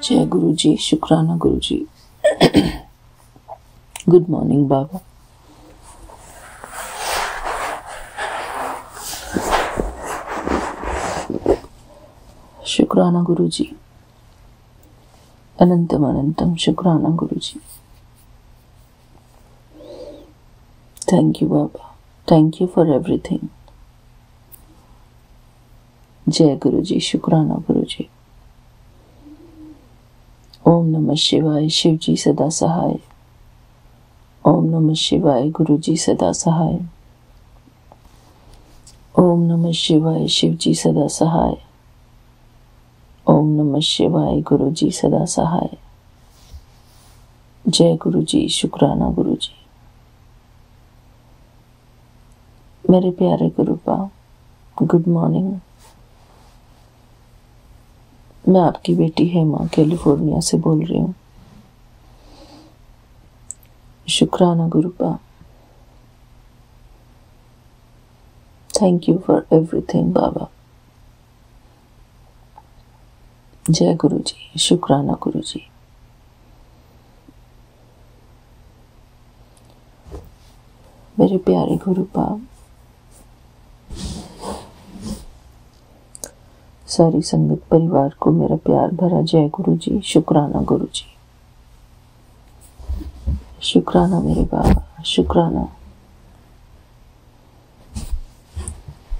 जय गुरु जी, शुक्राना गुरु जी। Good morning बाबा। शुक्राना गुरु जी, अनंतम अनंतम शुक्राना guru ji. Thank you Baba, thank you for everything. जय गुरु जी, शुक्राना गुरु जी। ओम नमः शिवाय, शिव जी सदा सहाय। ओम नमः शिवाय, गुरु जी सदा सहाय। ओम नमः शिवाय, शिव जी सदा सहाय। ओम नमः शिवाय, गुरु जी सदा सहाय। जय गुरु जी, शुक्राना गुरु जी। मेरे प्यारे गुरुपा, गुड मॉर्निंग। मैं आपकी बेटी हेमा कैलिफोर्निया से बोल रही हूँ। शुक्राना गुरुपा, थैंक यू फॉर एवरीथिंग बाबा। जय गुरु जी, शुक्राना गुरु जी। मेरे प्यारे गुरुपा, सारी संगत परिवार को मेरा प्यार भरा जय गुरु जी, शुक्राना गुरु जी। शुक्राना मेरे बाबा, शुक्राना।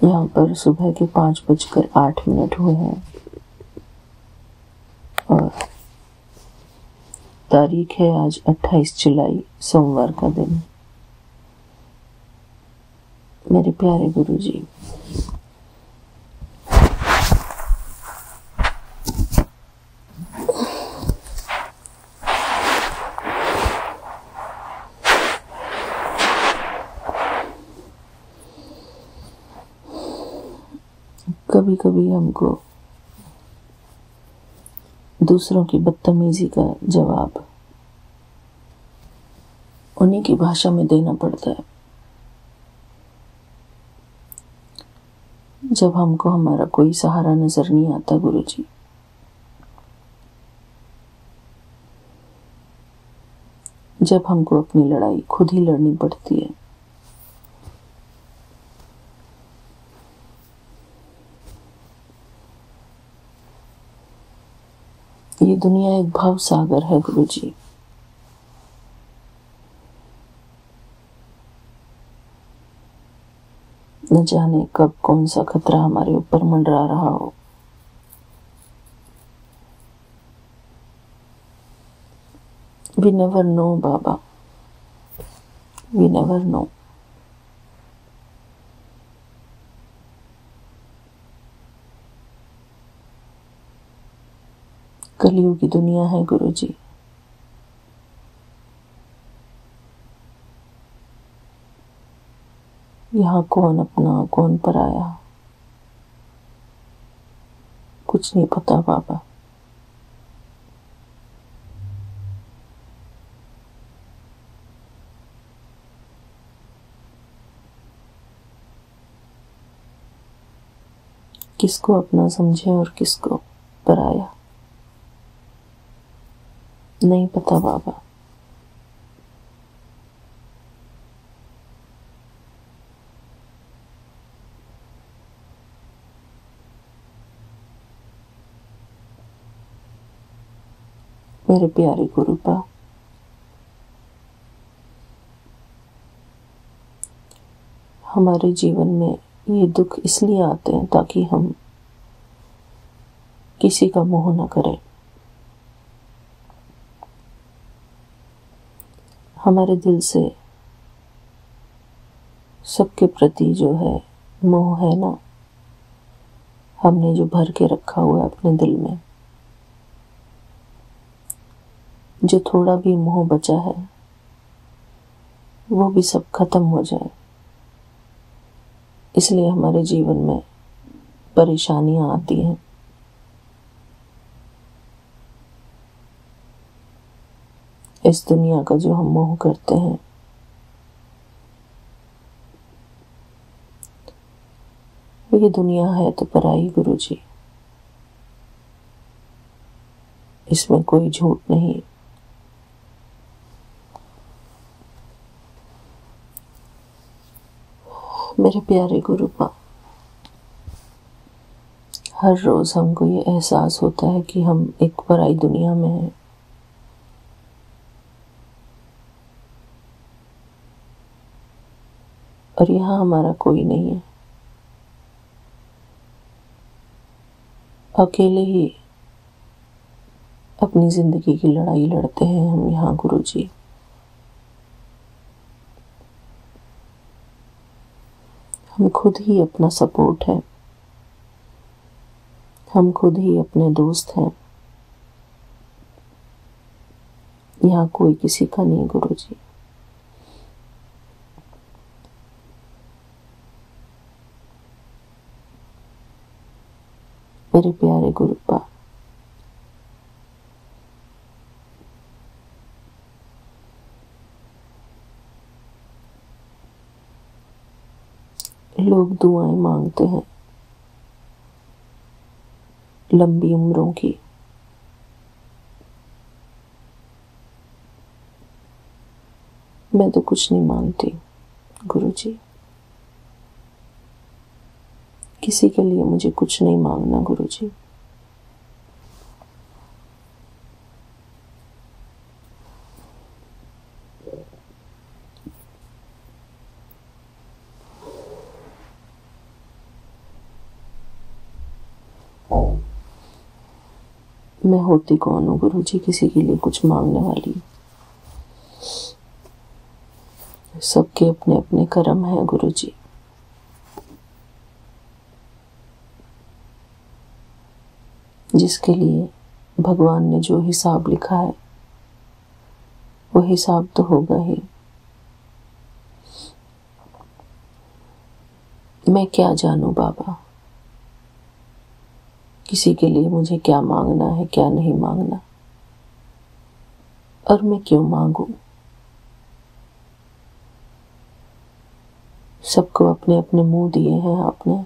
यहाँ पर सुबह के 5:08 हुए हैं और तारीख है आज 28 जुलाई, सोमवार का दिन। मेरे प्यारे गुरु जी, कभी कभी हमको दूसरों की बदतमीजी का जवाब उन्हीं की भाषा में देना पड़ता है। जब हमको हमारा कोई सहारा नजर नहीं आता गुरु जी, जब हमको अपनी लड़ाई खुद ही लड़नी पड़ती है, ये दुनिया एक भाव सागर है गुरु जी। न जाने कब कौन सा खतरा हमारे ऊपर मंडरा रहा हो। We never know Baba, we never know। कलयुग की दुनिया है गुरु जी। यहाँ कौन अपना कौन पराया, कुछ नहीं पता बाबा। किसको अपना समझे और किसको पराया, नहीं पता बाबा। मेरे प्यारे गुरुपा, हमारे जीवन में ये दुख इसलिए आते हैं ताकि हम किसी का मोह न करें। हमारे दिल से सबके प्रति जो है मोह है ना, हमने जो भर के रखा हुआ है अपने दिल में, जो थोड़ा भी मोह बचा है वो भी सब खत्म हो जाए। इसलिए हमारे जीवन में परेशानियां आती हैं। इस दुनिया का जो हम मोह करते हैं, ये दुनिया है तो पराई गुरु जी। इसमें कोई झूठ नहीं। मेरे प्यारे गुरुपा, हर रोज हमको ये एहसास होता है कि हम एक पराई दुनिया में हैं। और यहाँ हमारा कोई नहीं है। अकेले ही अपनी जिंदगी की लड़ाई लड़ते हैं हम यहाँ गुरुजी। हम खुद ही अपना सपोर्ट है, हम खुद ही अपने दोस्त हैं। यहाँ कोई किसी का नहीं गुरुजी। मेरे प्यारे गुरुपा, लोग दुआएं मांगते हैं लंबी उम्रों की। मैं तो कुछ नहीं मांगती गुरुजी। किसी के लिए मुझे कुछ नहीं मांगना गुरुजी। मैं होती कौन हूँ गुरुजी किसी के लिए कुछ मांगने वाली। सबके अपने अपने कर्म हैं गुरुजी। जिसके लिए भगवान ने जो हिसाब लिखा है वो हिसाब तो होगा ही। मैं क्या जानूं बाबा, किसी के लिए मुझे क्या मांगना है क्या नहीं मांगना, और मैं क्यों मांगू। सबको अपने अपने मुंह दिए हैं आपने,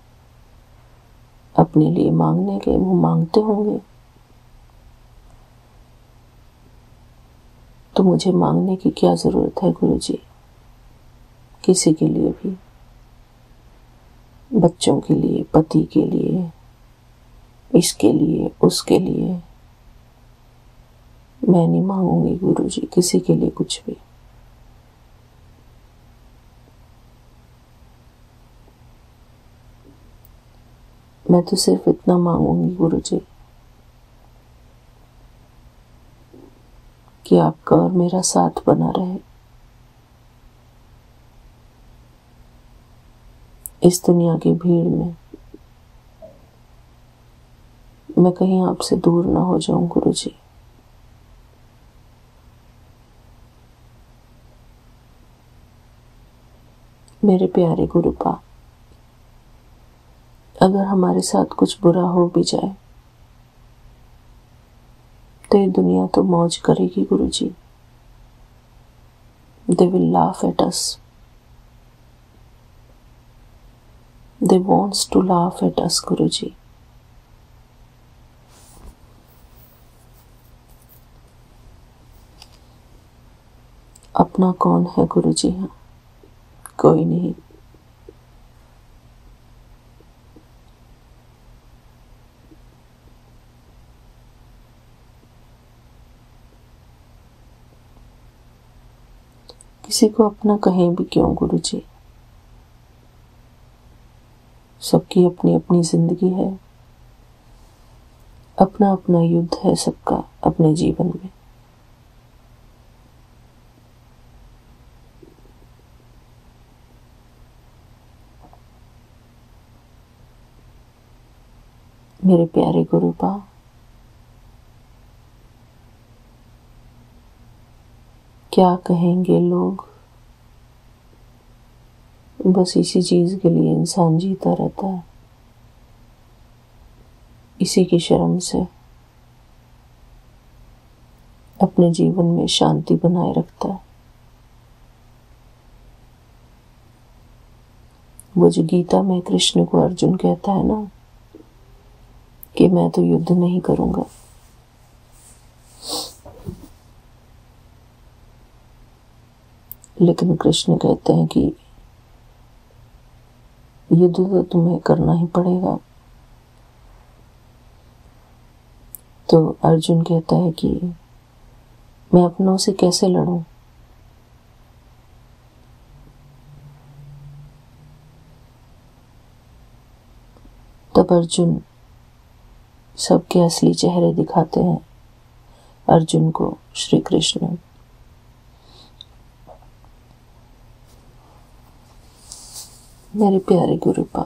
अपने लिए मांगने के, वो मांगते होंगे। तो मुझे मांगने की क्या जरूरत है गुरुजी। किसी के लिए भी, बच्चों के लिए, पति के लिए, इसके लिए, उसके लिए। मैं नहीं मांगूंगी गुरुजी किसी के लिए कुछ भी। मैं तो सिर्फ इतना मांगूंगी गुरुजी कि आपका और मेरा साथ बना रहे। इस दुनिया की भीड़ में मैं कहीं आपसे दूर ना हो जाऊं गुरुजी। मेरे प्यारे गुरुपा, अगर हमारे साथ कुछ बुरा हो भी जाए तो ये दुनिया तो मौज करेगी गुरुजी। They will laugh at us. They wants to laugh at us गुरुजी। अपना कौन है गुरुजी? हाँ, कोई नहीं। किसी को अपना कहें भी क्यों गुरुजी। सबकी अपनी अपनी जिंदगी है, अपना अपना युद्ध है सबका अपने जीवन में। मेरे प्यारे गुरुपा, क्या कहेंगे लोग, बस इसी चीज के लिए इंसान जीता रहता है। इसी की शर्म से अपने जीवन में शांति बनाए रखता है। वो जो गीता में कृष्ण को अर्जुन कहता है ना कि मैं तो युद्ध नहीं करूंगा, लेकिन कृष्ण कहते हैं कि युद्ध तो तुम्हें करना ही पड़ेगा। तो अर्जुन कहता है कि मैं अपनों से कैसे लड़ूं? तब अर्जुन सबके असली चेहरे दिखाते हैं अर्जुन को श्री कृष्ण। मेरे प्यारे गुरुपा,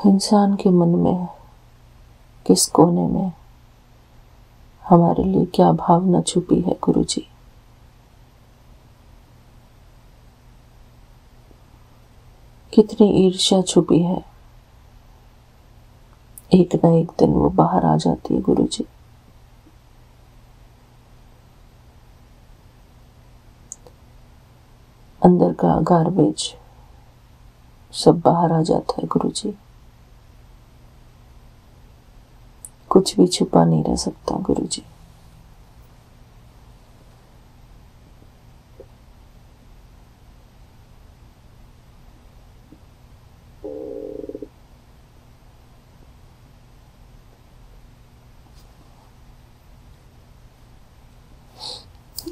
इंसान के मन में किस कोने में हमारे लिए क्या भावना छुपी है गुरुजी? कितनी ईर्ष्या छुपी है, एक न एक दिन वो बाहर आ जाती है गुरुजी। अंदर का गार्बेज सब बाहर आ जाता है गुरुजी। कुछ भी छुपा नहीं रह सकता गुरुजी।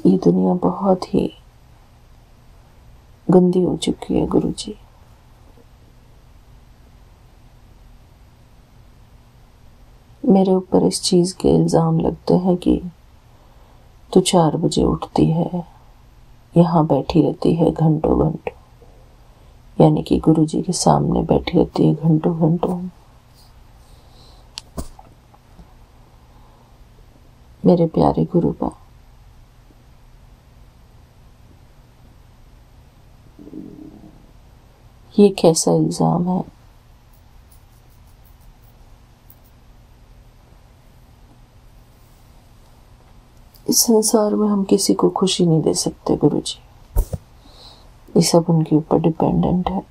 ये दुनिया बहुत ही गंदी हो चुकी है गुरुजी। मेरे ऊपर इस चीज के इल्जाम लगते हैं कि तू 4 बजे उठती है, यहाँ बैठी रहती है घंटों घंटों, यानी कि गुरुजी के सामने बैठी रहती है घंटों घंटों। मेरे प्यारे गुरुबा, ये कैसा इल्जाम है? इस संसार में हम किसी को खुशी नहीं दे सकते गुरुजी। ये सब उनके ऊपर डिपेंडेंट है।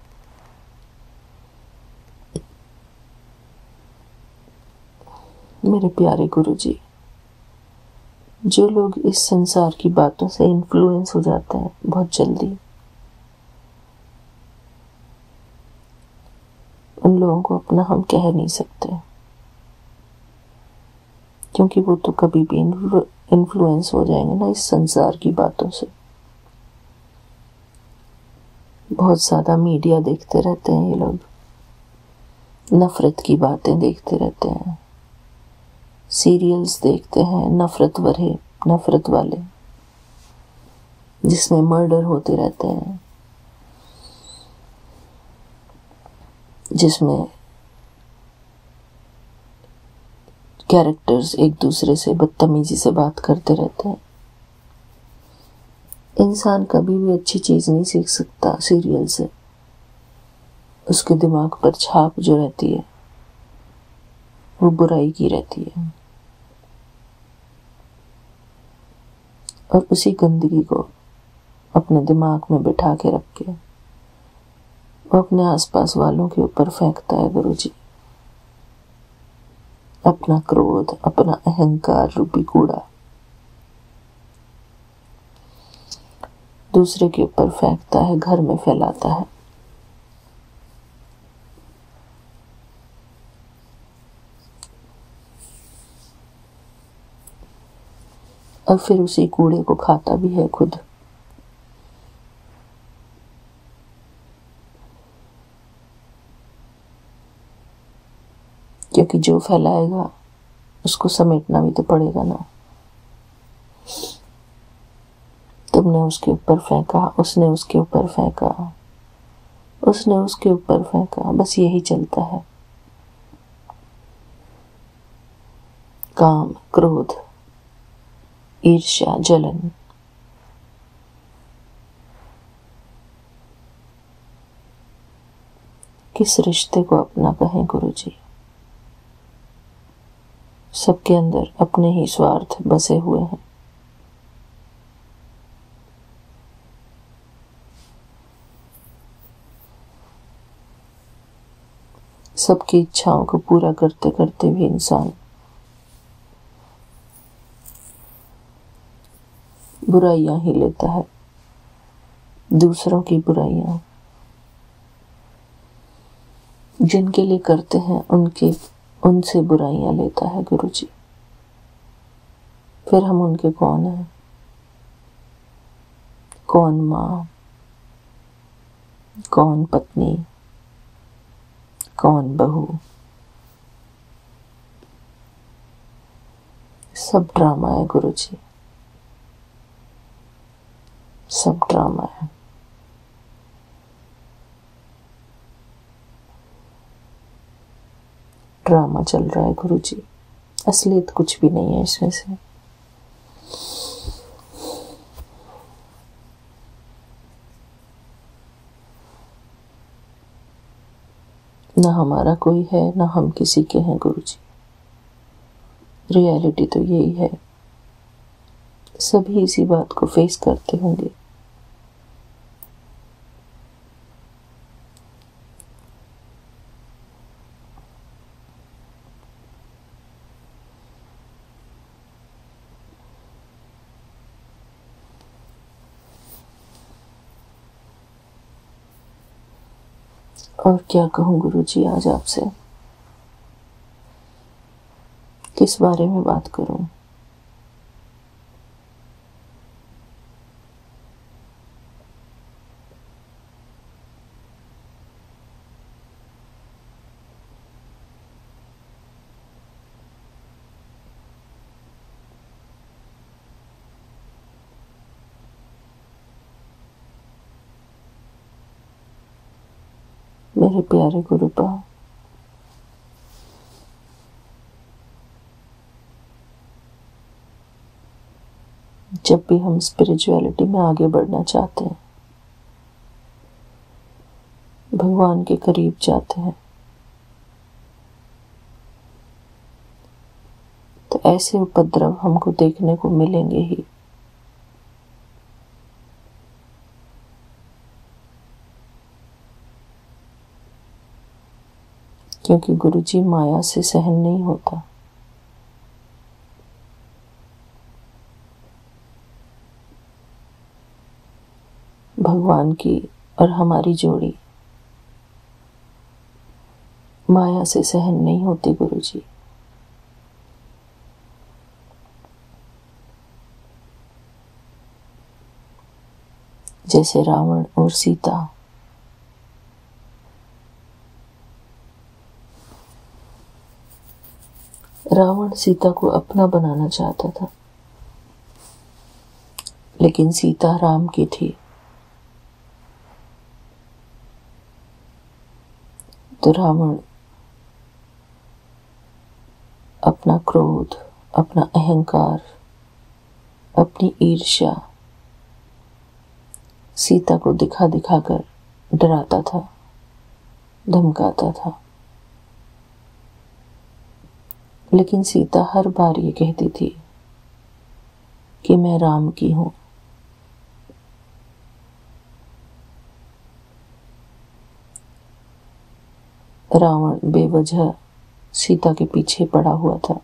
मेरे प्यारे गुरुजी, जो लोग इस संसार की बातों से इन्फ्लुएंस हो जाते हैं बहुत जल्दी, उन लोगों को अपना हम कह नहीं सकते, क्योंकि वो तो कभी भी इन्फ्लुएंस हो जाएंगे ना इस संसार की बातों से। बहुत ज्यादा मीडिया देखते रहते हैं ये लोग, नफरत की बातें देखते रहते हैं, सीरियल्स देखते हैं नफरत वाले, जिसमें मर्डर होते रहते हैं, जिसमें कैरेक्टर्स एक दूसरे से बदतमीजी से बात करते रहते हैं। इंसान कभी भी अच्छी चीज नहीं सीख सकता सीरियल से। उसके दिमाग पर छाप जो रहती है वो बुराई की रहती है, और उसी गंदगी को अपने दिमाग में बिठा के रख के वो अपने आसपास वालों के ऊपर फेंकता है गुरुजी। अपना क्रोध, अपना अहंकार रूपी कूड़ा दूसरे के ऊपर फेंकता है, घर में फैलाता है। और फिर उसी कूड़े को खाता भी है खुद। क्योंकि जो फैलाएगा उसको समेटना भी तो पड़ेगा ना। तुमने उसके ऊपर फेंका, उसने उसके ऊपर फेंका, उसने उसके ऊपर फेंका, बस यही चलता है। काम, क्रोध, ईर्ष्या, जलन, किस रिश्ते को अपना कहें गुरुजी? सबके अंदर अपने ही स्वार्थ बसे हुए हैं। सबकी इच्छाओं को पूरा करते करते भी इंसान बुराइयां ही लेता है, दूसरों की बुराइयां। जिनके लिए करते हैं उनसे बुराइयां लेता है गुरुजी। फिर हम उनके कौन हैं? कौन माँ, कौन पत्नी, कौन बहू? सब ड्रामा है गुरुजी, सब ड्रामा है। ड्रामा चल रहा है गुरुजी, असलियत कुछ भी नहीं है इसमें से। ना हमारा कोई है, ना हम किसी के हैं गुरुजी। रियलिटी तो यही है, सभी इसी बात को फेस करते होंगे। और क्या कहूँ गुरुजी आज आपसे, किस बारे में बात करूं? मेरे प्यारे गुरुपा, जब भी हम स्पिरिचुअलिटी में आगे बढ़ना चाहते हैं, भगवान के करीब जाते हैं, तो ऐसे उपद्रव हमको देखने को मिलेंगे ही। क्योंकि गुरुजी माया से सहन नहीं होता। भगवान की और हमारी जोड़ी माया से सहन नहीं होती गुरुजी। जैसे रावण और सीता, रावण सीता को अपना बनाना चाहता था, लेकिन सीता राम की थी, तो रावण अपना क्रोध, अपना अहंकार, अपनी ईर्ष्या सीता को दिखा दिखा कर डराता था, धमकाता था। लेकिन सीता हर बार ये कहती थी कि मैं राम की हूं। रावण बेवजह सीता के पीछे पड़ा हुआ था।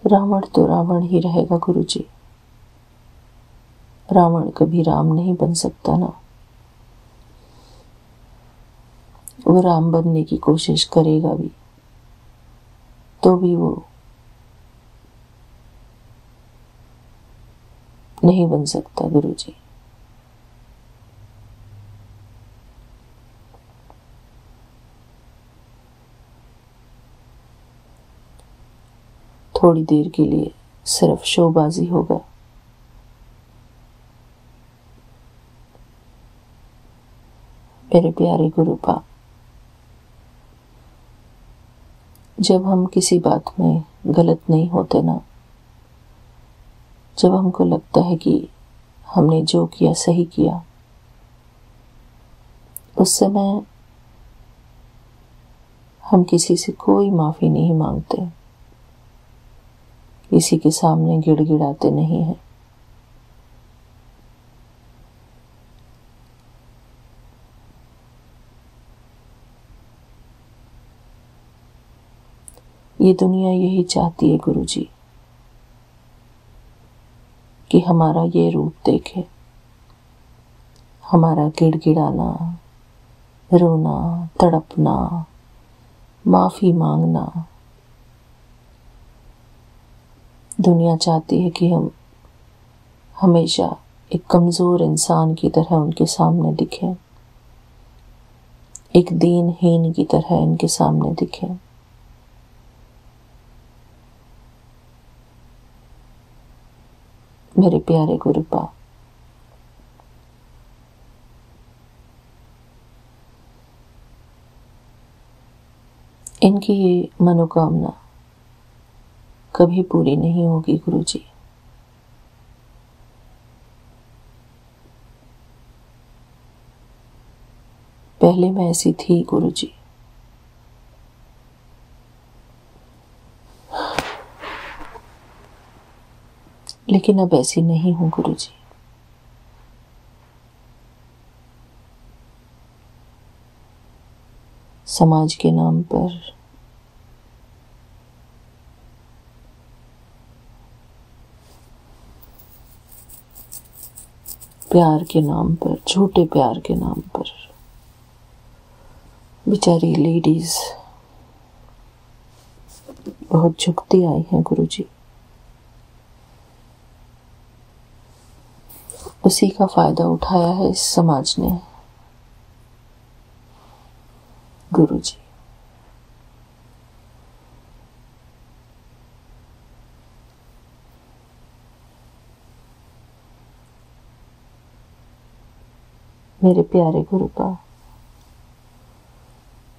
रावण तो रावण ही रहेगा गुरुजी, रावण कभी राम नहीं बन सकता ना। वो राम बनने की कोशिश करेगा भी, तो भी वो नहीं बन सकता गुरुजी। थोड़ी देर के लिए सिर्फ शोबाजी होगा, मेरे प्यारे गुरुपा। जब हम किसी बात में गलत नहीं होते ना, जब हमको लगता है कि हमने जो किया सही किया, उस समय हम किसी से कोई माफी नहीं मांगते, किसी के सामने गिड़गिड़ाते नहीं हैं। ये दुनिया यही चाहती है गुरुजी कि हमारा ये रूप देखे, हमारा गिड़गिड़ाना, रोना, तड़पना, माफी मांगना। दुनिया चाहती है कि हम हमेशा एक कमजोर इंसान की तरह उनके सामने दिखें, एक दीनहीन की तरह इनके सामने दिखें। मेरे प्यारे गुरुपा, इनकी ये मनोकामना कभी पूरी नहीं होगी गुरुजी। पहले मैं ऐसी थी गुरुजी, लेकिन अब ऐसी नहीं हूं गुरुजी। समाज के नाम पर, प्यार के नाम पर, झूठे प्यार के नाम पर बेचारी लेडीज बहुत झुकती आई हैं गुरुजी। उसी का फायदा उठाया है इस समाज ने गुरुजी। मेरे प्यारे गुरुपा,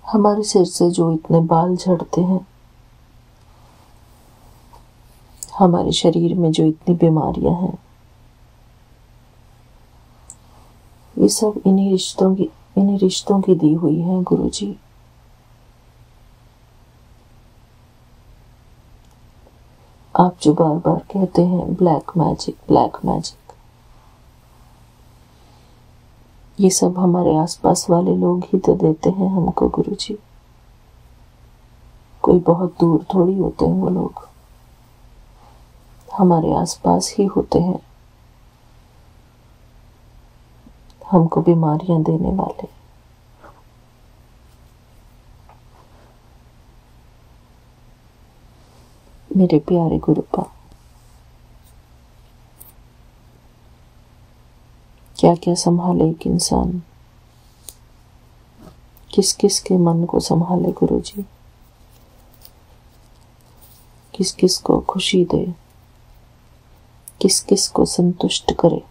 हमारे सिर से जो इतने बाल झड़ते हैं, हमारे शरीर में जो इतनी बीमारियां हैं, ये सब इन्हीं रिश्तों की दी हुई हैं गुरुजी। आप जो बार बार कहते हैं ब्लैक मैजिक, ब्लैक मैजिक, ये सब हमारे आसपास वाले लोग ही तो देते हैं हमको गुरुजी। कोई बहुत दूर थोड़ी होते हैं वो लोग, हमारे आसपास ही होते हैं हमको बीमारियां देने वाले। मेरे प्यारे गुरुपा, क्या क्या संभाले एक इंसान, किस किस के मन को संभाले गुरुजी, किस किस को खुशी दे, किस किस को संतुष्ट करे।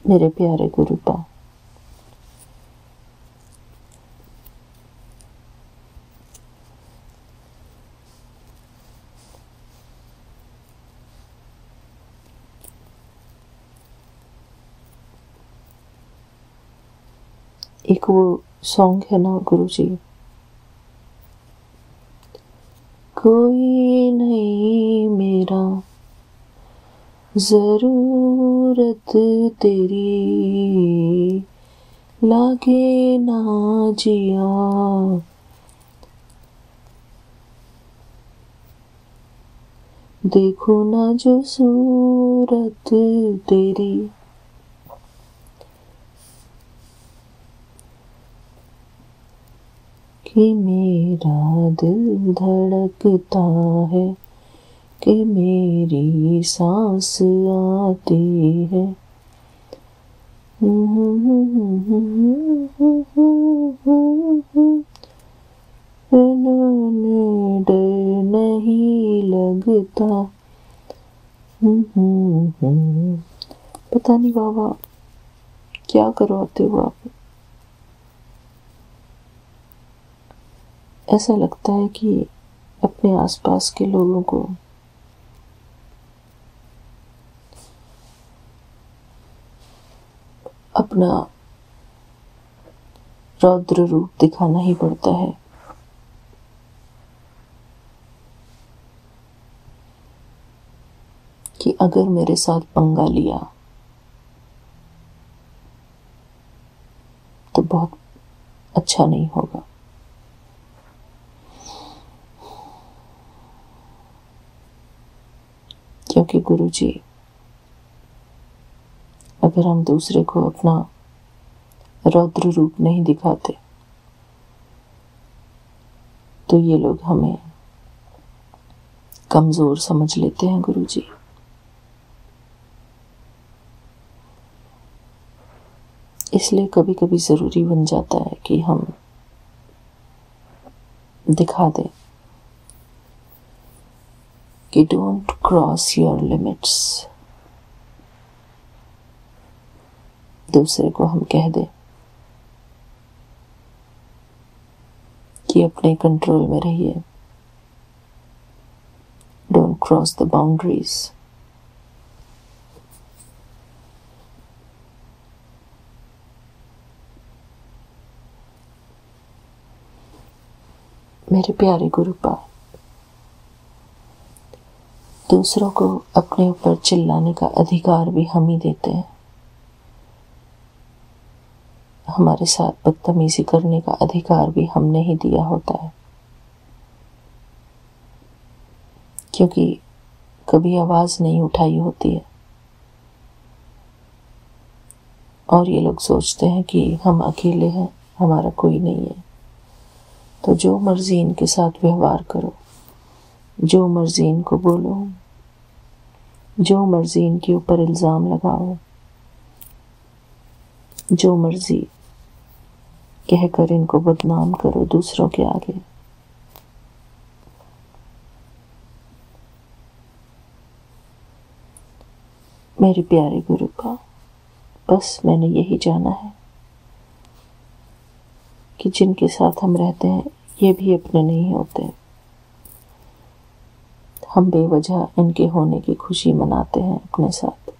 मेरे प्यारे गुरुपा, एक वो सॉन्ग है ना गुरुजी, कोई नहीं मेरा जरूरत तेरी, लागे ना जिया, देखो ना जो सूरत तेरी। कि मेरा दिल धड़कता है, कि मेरी सांस आती है, डर नहीं लगता। पता नहीं बाबा क्या करवाते हो आप। ऐसा लगता है कि अपने आसपास के लोगों को अपना रौद्र रूप दिखाना ही पड़ता है। कि अगर मेरे साथ पंगा लिया तो बहुत अच्छा नहीं होगा। क्योंकि गुरुजी, अगर हम दूसरे को अपना रौद्र रूप नहीं दिखाते तो ये लोग हमें कमजोर समझ लेते हैं गुरुजी। इसलिए कभी कभी जरूरी बन जाता है कि हम दिखा दें कि डोंट क्रॉस योर लिमिट्स। दूसरे को हम कह दें कि अपने कंट्रोल में रहिए, डोंट क्रॉस द बाउंड्रीज। मेरे प्यारे गुरुपाल, दूसरों को अपने ऊपर चिल्लाने का अधिकार भी हम ही देते हैं। हमारे साथ बदतमीजी करने का अधिकार भी हमने ही दिया होता है, क्योंकि कभी आवाज नहीं उठाई होती है और ये लोग सोचते हैं कि हम अकेले हैं, हमारा कोई नहीं है। तो जो मर्जी इनके साथ व्यवहार करो, जो मर्जी इनको बोलो, जो मर्जी इनके ऊपर इल्जाम लगाओ, जो मर्जी कहकर इनको बदनाम करो दूसरों के आगे। मेरे प्यारे गुरु का, बस मैंने यही जाना है कि जिनके साथ हम रहते हैं ये भी अपने नहीं होते। हम बेवजह इनके होने की खुशी मनाते हैं अपने साथ।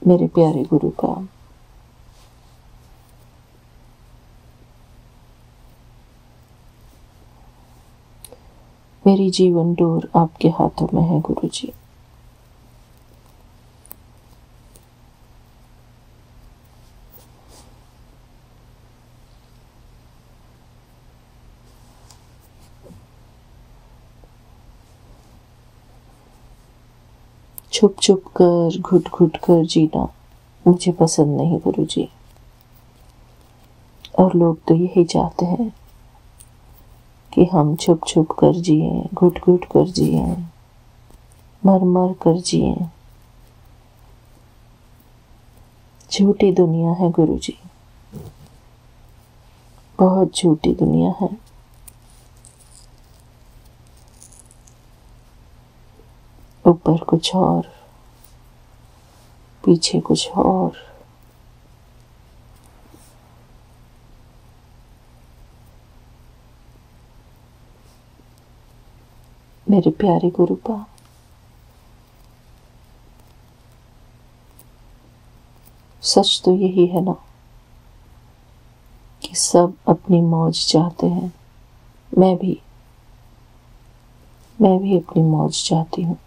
मेरे प्यारे गुरु का, मेरी जीवन डोर आपके हाथों में है गुरुजी। छुप छुप कर, घुट घुट कर जीना मुझे पसंद नहीं गुरुजी। और लोग तो यही चाहते हैं कि हम छुप छुप कर जिए, घुट घुट कर जिए, मर मर कर जिए। झूठी दुनिया है गुरुजी, बहुत झूठी दुनिया है। ऊपर कुछ और, पीछे कुछ और। मेरे प्यारे गुरुपा, सच तो यही है ना कि सब अपनी मौज चाहते हैं। मैं भी अपनी मौज चाहती हूँ।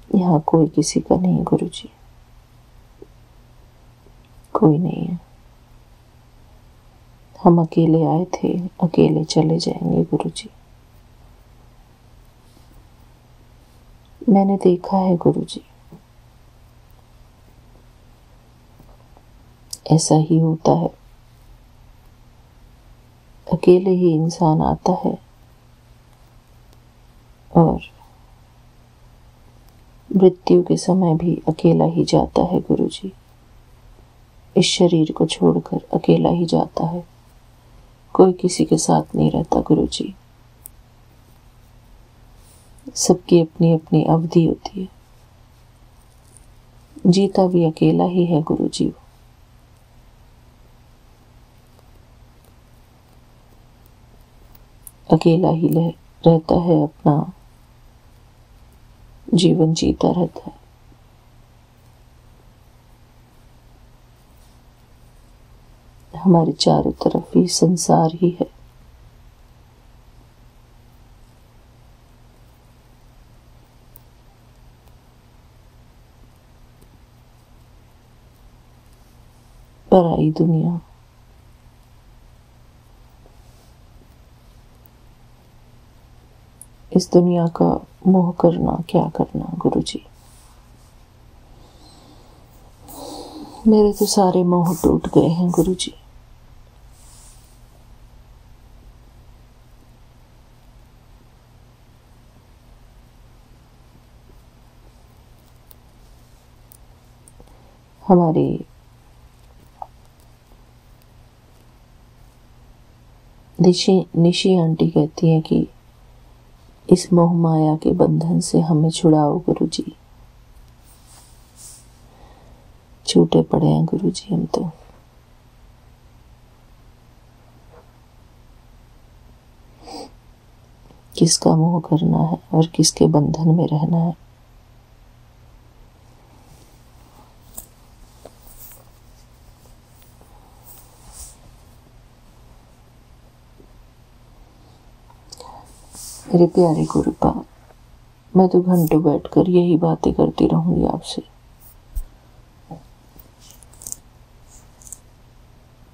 यहाँ कोई किसी का नहीं गुरुजी, कोई नहीं है। हम अकेले आए थे, अकेले चले जाएंगे गुरुजी। मैंने देखा है गुरुजी, ऐसा ही होता है। अकेले ही इंसान आता है और मृत्यु के समय भी अकेला ही जाता है गुरुजी। इस शरीर को छोड़कर अकेला ही जाता है, कोई किसी के साथ नहीं रहता गुरुजी। सबकी अपनी अपनी अवधि होती है। जीता भी अकेला ही है गुरुजी। अकेला ही रहता है, अपना जीवन जीता रहता है। हमारे चारों तरफ ही संसार ही है। पराई दुनिया, इस दुनिया का मोह करना क्या करना गुरुजी। मेरे तो सारे मोह टूट गए हैं गुरुजी। हमारी निशी आंटी कहती है कि इस मोह माया के बंधन से हमें छुड़ाओ गुरुजी। छूटे पड़े हैं गुरुजी हम तो। किसका मोह करना है और किसके बंधन में रहना है। मेरे प्यारे गुरुपा, मैं तो घंटों बैठकर यही बातें करती रहूंगी आपसे।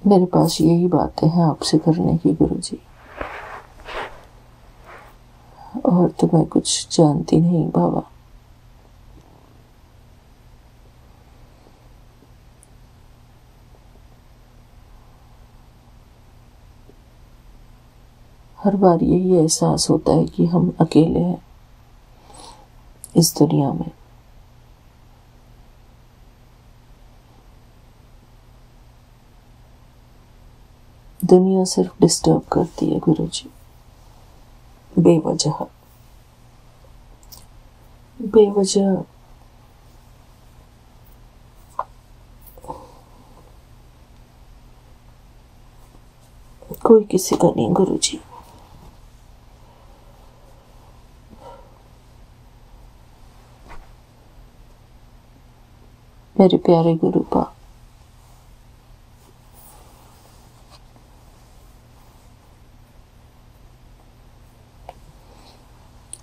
मेरे पास यही बातें हैं आपसे करने की गुरुजी, और तो मैं कुछ जानती नहीं बाबा। हर बार यही एहसास होता है कि हम अकेले हैं इस दुनिया में। दुनिया सिर्फ डिस्टर्ब करती है गुरुजी, बेवजह बेवजह। कोई किसी का नहीं गुरुजी। मेरे प्यारे गुरुपा,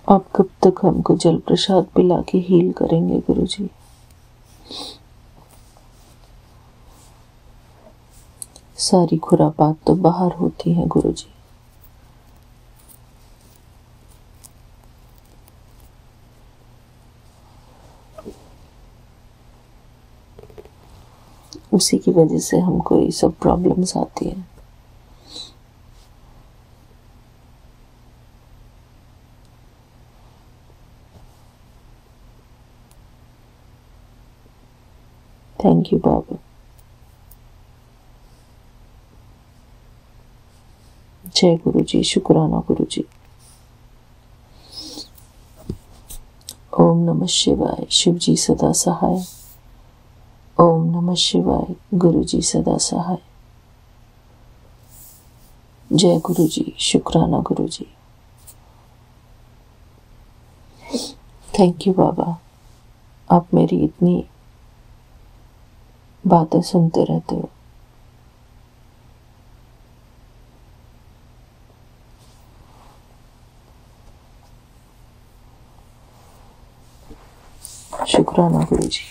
आप कब तक हमको जल प्रसाद पिला के हील करेंगे गुरुजी। सारी खुरापात तो बाहर होती है गुरुजी। उसी की वजह से हमको ये सब प्रॉब्लम्स आती है। थैंक यू बाबा। जय गुरुजी, शुक्राना गुरुजी। ओम नमः शिवाय, शिव जी सदा सहाय। ओम नमः शिवाय, गुरु जी सदा सहाय। जय गुरु जी, शुक्राना गुरु जी। थैंक यू बाबा, आप मेरी इतनी बातें सुनते रहते हो। शुक्राना गुरु जी।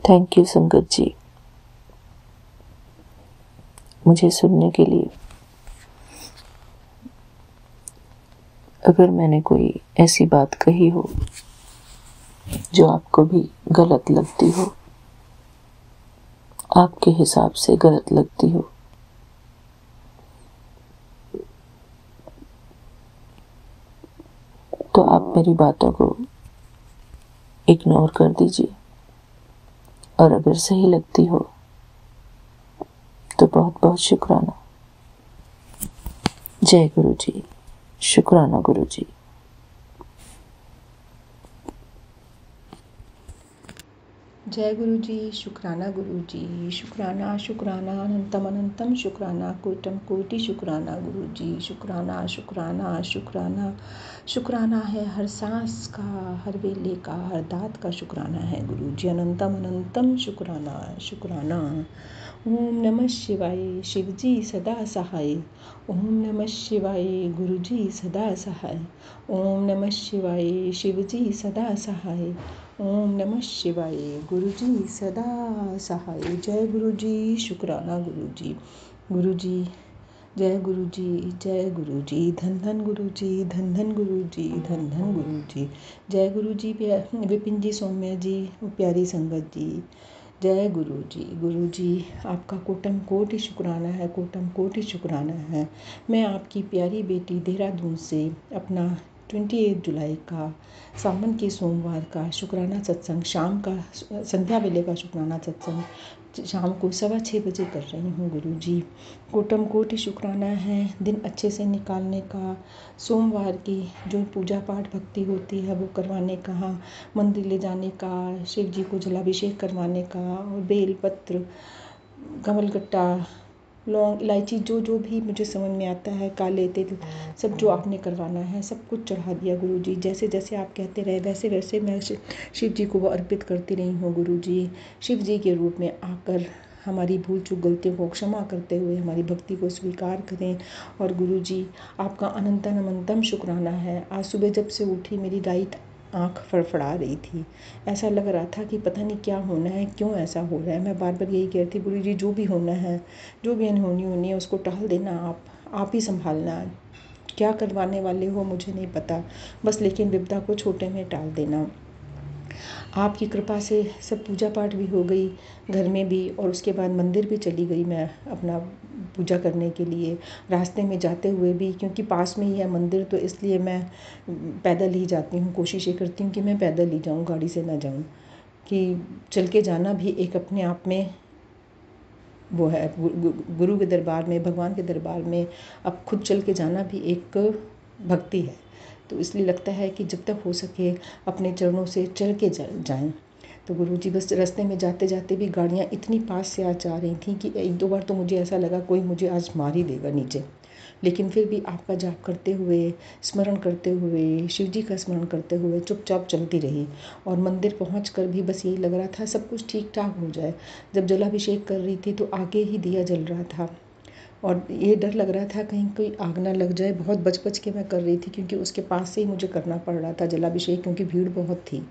थैंक यू संगत जी, मुझे सुनने के लिए। अगर मैंने कोई ऐसी बात कही हो जो आपको भी गलत लगती हो, आपके हिसाब से गलत लगती हो, तो आप मेरी बातों को इग्नोर कर दीजिए, और अगर सही लगती हो तो बहुत बहुत शुक्राना। जय गुरु जी, शुक्राना गुरु जी। जय गुरु जी, शुक्राना गुरु जी, शुक्राना शुक्राना अनंतम अनंतम शुक्राना कोटम कोटि शुक्राना गुरु जी, शुक्राना शुक्राना शुक्राना शुक्राना है हर सांस का, हर वेले का, हर दात का शुक्राना है गुरु जी, अनंतम अनंतम शुक्राना शुक्राना। ओम नमः शिवाय, शिव जी सदा सहाय। ओम नमः शिवाय, गुरु जी सदा सहाय। ओम नमः शिवाय, शिव जी सदा सहाय। ओम नमः शिवाय, गुरु जी सदा सहाय। जय गुरु जी, शुक्राना गुरु जी। गुरु जी जय गुरु जी, जय गुरु जी, धन धन गुरु जी, धन धन गुरु जी, धन धन गुरु जी। जय गुरु जी, विपिन जी, सौम्या जी, प्यारी संगत जी। जय गुरु जी आपका कोटम कोटि शुक्राना है, कोटम कोटि शुक्राना है। मैं आपकी प्यारी बेटी देहरादून से अपना 28 जुलाई का सावन के सोमवार का शुक्राना सत्संग, शाम का संध्या वेले का शुक्राना सत्संग शाम को 6:15 बजे कर रही हूँ गुरु जी। कोटम कोटि शुक्राना है दिन अच्छे से निकालने का, सोमवार की जो पूजा पाठ भक्ति होती है वो करवाने का, मंदिर ले जाने का, शिव जी को जलाभिषेक करवाने का, और बेल पत्र, कमलगट्टा, लौंग, इलायची, जो जो भी मुझे समझ में आता है, काले तिल, सब जो आपने करवाना है सब कुछ चढ़ा दिया गुरु जी। जैसे जैसे आप कहते रहे वैसे वैसे मैं शिव जी को वो अर्पित करती रही हूँ गुरु जी। शिव जी के रूप में आकर हमारी भूल चूक गलतियों को क्षमा करते हुए हमारी भक्ति को स्वीकार करें। और गुरु जी आपका अनंतन अनंतम शुक्राना है। आज सुबह जब से उठी मेरी राइट आँख फड़फड़ा रही थी, ऐसा लग रहा था कि पता नहीं क्या होना है, क्यों ऐसा हो रहा है। मैं बार बार यही कहती गुरु जी जो भी होना है, जो भी अनहोनी होनी है उसको टाल देना, आप ही संभालना। क्या करवाने वाले हो मुझे नहीं पता, बस लेकिन विपदा को छोटे में टाल देना। आपकी कृपा से सब पूजा पाठ भी हो गई घर में भी, और उसके बाद मंदिर भी चली गई मैं अपना पूजा करने के लिए। रास्ते में जाते हुए भी, क्योंकि पास में ही है मंदिर, तो इसलिए मैं पैदल ही जाती हूँ। कोशिश ये करती हूँ कि मैं पैदल ही जाऊँ, गाड़ी से ना जाऊँ, कि चल के जाना भी एक अपने आप में वो है। गुरु के दरबार में, भगवान के दरबार में अब खुद चल के जाना भी एक भक्ति है। तो इसलिए लगता है कि जब तक हो सके अपने चरणों से चल के जाएं। तो गुरु जी बस रास्ते में जाते जाते भी गाड़ियाँ इतनी पास से आ जा रही थी कि एक दो बार तो मुझे ऐसा लगा कोई मुझे आज मार ही देगा नीचे। लेकिन फिर भी आपका जाप करते हुए, स्मरण करते हुए, शिव जी का स्मरण करते हुए चुपचाप चलती रही। और मंदिर पहुंचकर भी बस यही लग रहा था सब कुछ ठीक ठाक हो जाए। जब जलाभिषेक कर रही थी तो आगे ही दिया जल रहा था, और ये डर लग रहा था कहीं कोई आग ना लग जाए। बहुत बच बच के मैं कर रही थी, क्योंकि उसके पास से ही मुझे करना पड़ रहा था जलाभिषेक, क्योंकि भीड़ बहुत थी।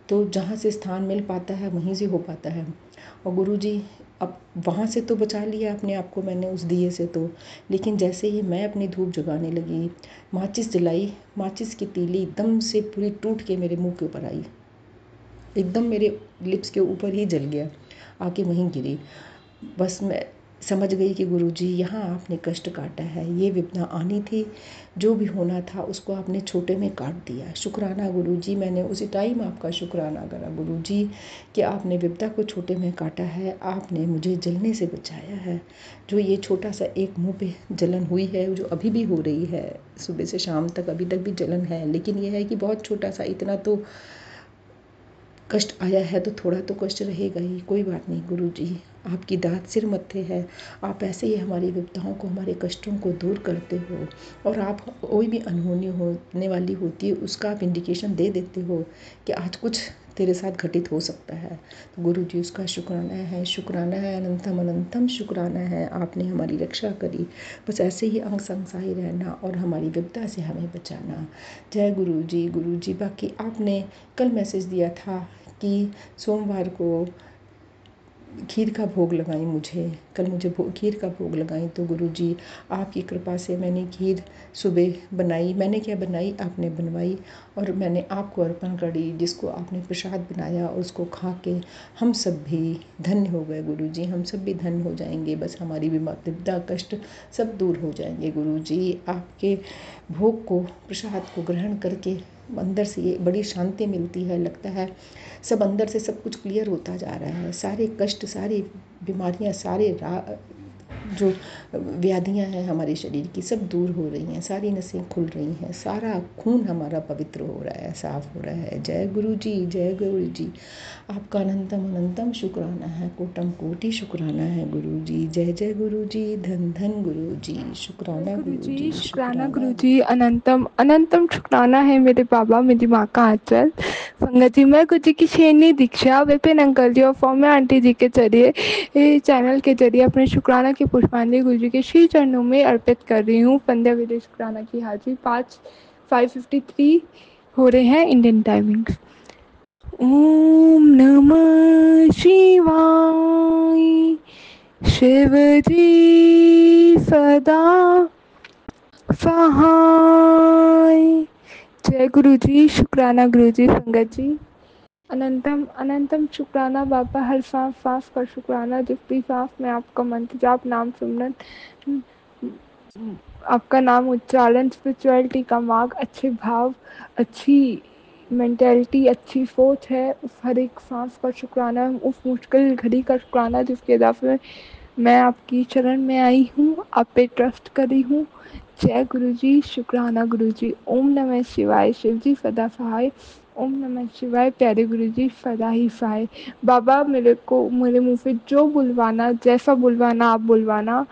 तो जहाँ से स्थान मिल पाता है वहीं से हो पाता है। और गुरु जी अब वहाँ से तो बचा लिया अपने आप को मैंने उस दिए से तो, लेकिन जैसे ही मैं अपनी धूप जगाने लगी, माचिस जलाई, माचिस की तीली एकदम से पूरी टूट के मेरे मुंह के ऊपर आई, एकदम मेरे लिप्स के ऊपर ही जल गया, आके वहीं गिरी। बस मैं समझ गई कि गुरुजी यहाँ आपने कष्ट काटा है, ये विपदा आनी थी, जो भी होना था उसको आपने छोटे में काट दिया। शुक्राना गुरुजी, मैंने उसी टाइम आपका शुक्राना करा गुरुजी कि आपने विपदा को छोटे में काटा है, आपने मुझे जलने से बचाया है। जो ये छोटा सा एक मुंह पे जलन हुई है, जो अभी भी हो रही है, सुबह से शाम तक अभी तक भी जलन है, लेकिन ये है कि बहुत छोटा सा, इतना तो कष्ट आया है तो थोड़ा तो कष्ट रहेगा ही। कोई बात नहीं गुरुजी, आपकी दात सिर मत्थे है। आप ऐसे ही हमारी विपदाओं को, हमारे कष्टों को दूर करते हो, और आप कोई भी अनहोनी होने वाली होती है उसका आप इंडिकेशन दे देते हो कि आज कुछ तेरे साथ घटित हो सकता है। तो गुरुजी उसका शुक्राना है, शुक्राना है, अनंतम अनंतम शुक्राना है। आपने हमारी रक्षा करी, बस ऐसे ही अंग संग सहाय रहना और हमारी विपदा से हमें बचाना। जय गुरुजी। गुरुजी बाकी आपने कल मैसेज दिया था कि सोमवार को खीर का भोग लगाई मुझे, कल मुझे खीर का भोग लगाई। तो गुरुजी आपकी कृपा से मैंने खीर सुबह बनाई। मैंने क्या बनाई, आपने बनवाई, और मैंने आपको अर्पण करी। जिसको आपने प्रसाद बनाया उसको खा के हम सब भी धन्य हो गए गुरुजी, हम सब भी धन्य हो जाएंगे। बस हमारी विपदा कष्ट सब दूर हो जाएंगे गुरुजी। आपके भोग को, प्रसाद को ग्रहण करके अंदर से ये बड़ी शांति मिलती है। लगता है सब अंदर से सब कुछ क्लियर होता जा रहा है, सारे कष्ट, सारी बीमारियां, सारे जो व्याधियां हैं हमारे शरीर की सब दूर हो रही हैं, सारी नसें खुल रही हैं, सारा खून हमारा पवित्र हो रहा है, साफ हो रहा है। जय गुरु जी, जय गुरु जी। आपका अनंतम अनंतम शुक्राना है, कोटम कोटि शुक्राना है गुरु जी। जय जय गुरु जी, धन धन गुरु जी, शुक्राना गुरु जी, शुक्राना गुरु जी, अनंतम अनंतम शुक्राना है मेरे बाबा, मेरी माँ का आंचल। संगत जी, मैं गुरु जी की 6वीं दीक्षा विपिन अंकल जी और फॉर्म आंटी जी के जरिए चैनल के जरिए अपने शुक्राना की पुष्पांजलि गुरु जी के श्री चरणों में अर्पित कर रही हूँ। 15 विजय शुक्राना की हाजिरी 5:53 हो रहे हैं इंडियन टाइमिंग। ओम नमः शिवाय। शिव जी सदा सहाय। जय गुरु जी, शुक्राना गुरु जी। संगत जी, अनंतम अनंतम शुक्राना बाबा, हर सांस सांस का शुक्राना, जिस भी सांस में आपका मंत्र जाप, नाम सुमरन, आपका नाम उच्चारण, स्पिरिचुअलिटी का मार्ग, अच्छे भाव, अच्छी मेंटेलिटी, अच्छी सोच है, उस हर एक सांस का शुक्राना, उस मुश्किल घड़ी का शुक्राना जिसके इजाफे मैं आपकी चरण में आई हूँ, आप पे ट्रस्ट करी हूँ। जय गुरु जी, शुक्राना गुरु जी। ओम नमः शिवाय। शिव जी सदा सहाय। ओम नमः शिवाय। प्यारे गुरु जी सदा ही सहाय। बाबा, मेरे को मेरे मुंह से जो बुलवाना, जैसा बुलवाना आप बुलवाना,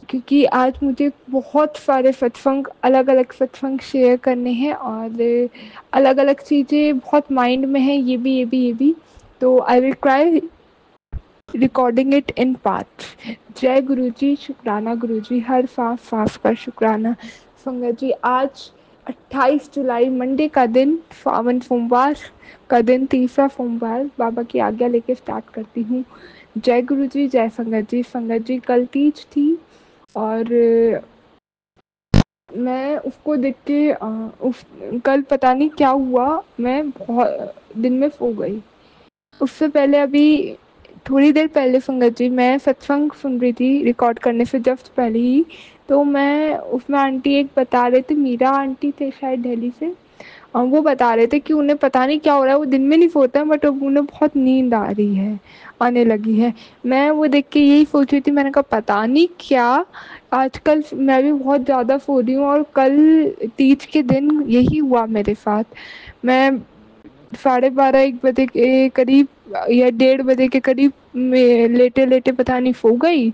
क्योंकि आज मुझे बहुत सारे सत्संग, अलग अलग सत्संग शेयर करने हैं और अलग अलग चीज़ें बहुत माइंड में है, ये भी, तो I will try recording it in parts. जय गुरु जी, शुक्राना गुरु जी, हर सांस सांस का शुक्राना। संगत जी, आज 28 जुलाई मंडे का दिन, सावन सोमवार का दिन, तीसरा सोमवार, बाबा की आज्ञा लेके स्टार्ट करती हूँ। जय गुरु जी, जय संगत जी। संगत जी, कल तीज थी और मैं उसको देख के कल पता नहीं क्या हुआ, मैं बहुत दिन में सो गई। उससे पहले अभी थोड़ी देर पहले संगत जी मैं सत्संग सुन रही थी, रिकॉर्ड करने से जस्ट पहले ही, तो मैं उसमें आंटी एक बता रहे थे, मीरा आंटी थे शायद दिल्ली से, वो बता रहे थे कि उन्हें पता नहीं क्या हो रहा है, वो दिन में नहीं सोते हैं बट अब उन्हें बहुत नींद आ रही है, आने लगी है। मैं वो देख के यही सोच रही थी, मैंने कहा पता नहीं क्या, आजकल मैं भी बहुत ज़्यादा सो रही हूँ और कल तीज के दिन यही हुआ मेरे साथ। मैं 12:30-1 बजे के करीब या 1:30 बजे के करीब में लेटे लेटे पता नहीं सो गई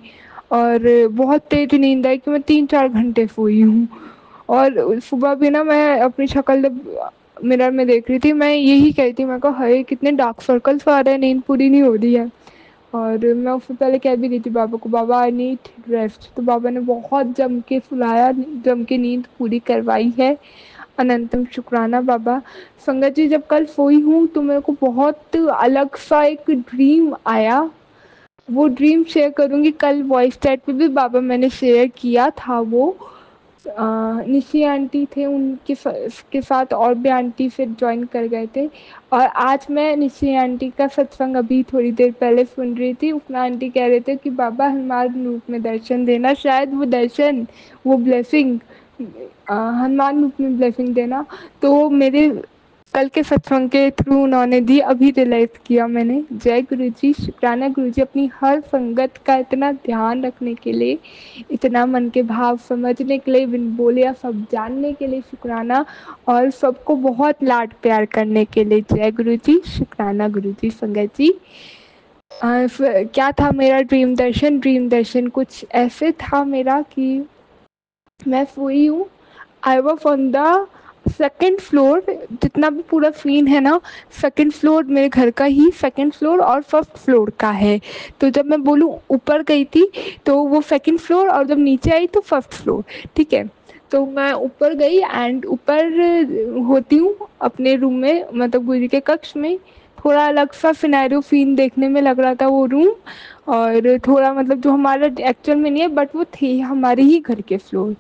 और बहुत तेज नींद आई कि मैं 3-4 घंटे सोई हूँ। और सुबह भी ना मैं अपनी शक्ल जब मिरर में देख रही थी, मैं यही कही थी, मैं कहा हाय कितने डार्क सर्कल्स आ रहे हैं, नींद पूरी नहीं हो रही है। और मैं उससे पहले कह भी रही थी बाबा को, बाबा आई नीड रेस्ट, तो बाबा ने बहुत जम के सुलाया, जम के नींद पूरी करवाई है। अनंतम शुक्राना बाबा। संगत जी, जब कल सोई हूँ तो मेरे को बहुत अलग सा एक ड्रीम आया, वो ड्रीम शेयर करूँगी। कल वॉइस चैट पे भी बाबा मैंने शेयर किया था। वो निशी आंटी थे, उनके के साथ और भी आंटी फिर ज्वाइन कर गए थे। और आज मैं निशी आंटी का सत्संग अभी थोड़ी देर पहले सुन रही थी, उसमें आंटी कह रहे थे कि बाबा हनुमान रूप में दर्शन देना, शायद वो दर्शन, वो ब्लेसिंग, हनुमान रूप में ब्लेसिंग देना। तो मेरे कल के सत्संग के थ्रू उन्होंने दी, अभी रियलाइज किया मैंने। जय गुरु जी, शुक्राना गुरु जी, अपनी हर संगत का इतना ध्यान रखने के लिए, इतना मन के भाव समझने के लिए, बिन बोले या सब जानने के लिए शुक्राना, और सबको बहुत लाड प्यार करने के लिए जय गुरु जी, शुक्राना गुरु जी। संगत जी, क्या था मेरा ड्रीम दर्शन कुछ ऐसे था मेरा कि मैं सोई हूँ, I was on the second floor, जितना भी पूरा सीन है ना, सेकेंड फ्लोर मेरे घर का ही सेकेंड फ्लोर और फर्स्ट फ्लोर का है। तो जब मैं बोलूँ ऊपर गई थी तो वो सेकेंड फ्लोर, और जब नीचे आई तो फर्स्ट फ्लोर, ठीक है। तो मैं ऊपर गई एंड ऊपर होती हूँ अपने रूम में, मतलब गुरु के कक्ष में। थोड़ा अलग सा सिनेरियो सीन देखने में लग रहा था वो रूम, और थोड़ा मतलब जो हमारा एक्चुअल में नहीं है बट वो थे हमारे ही घर के फ्लोर।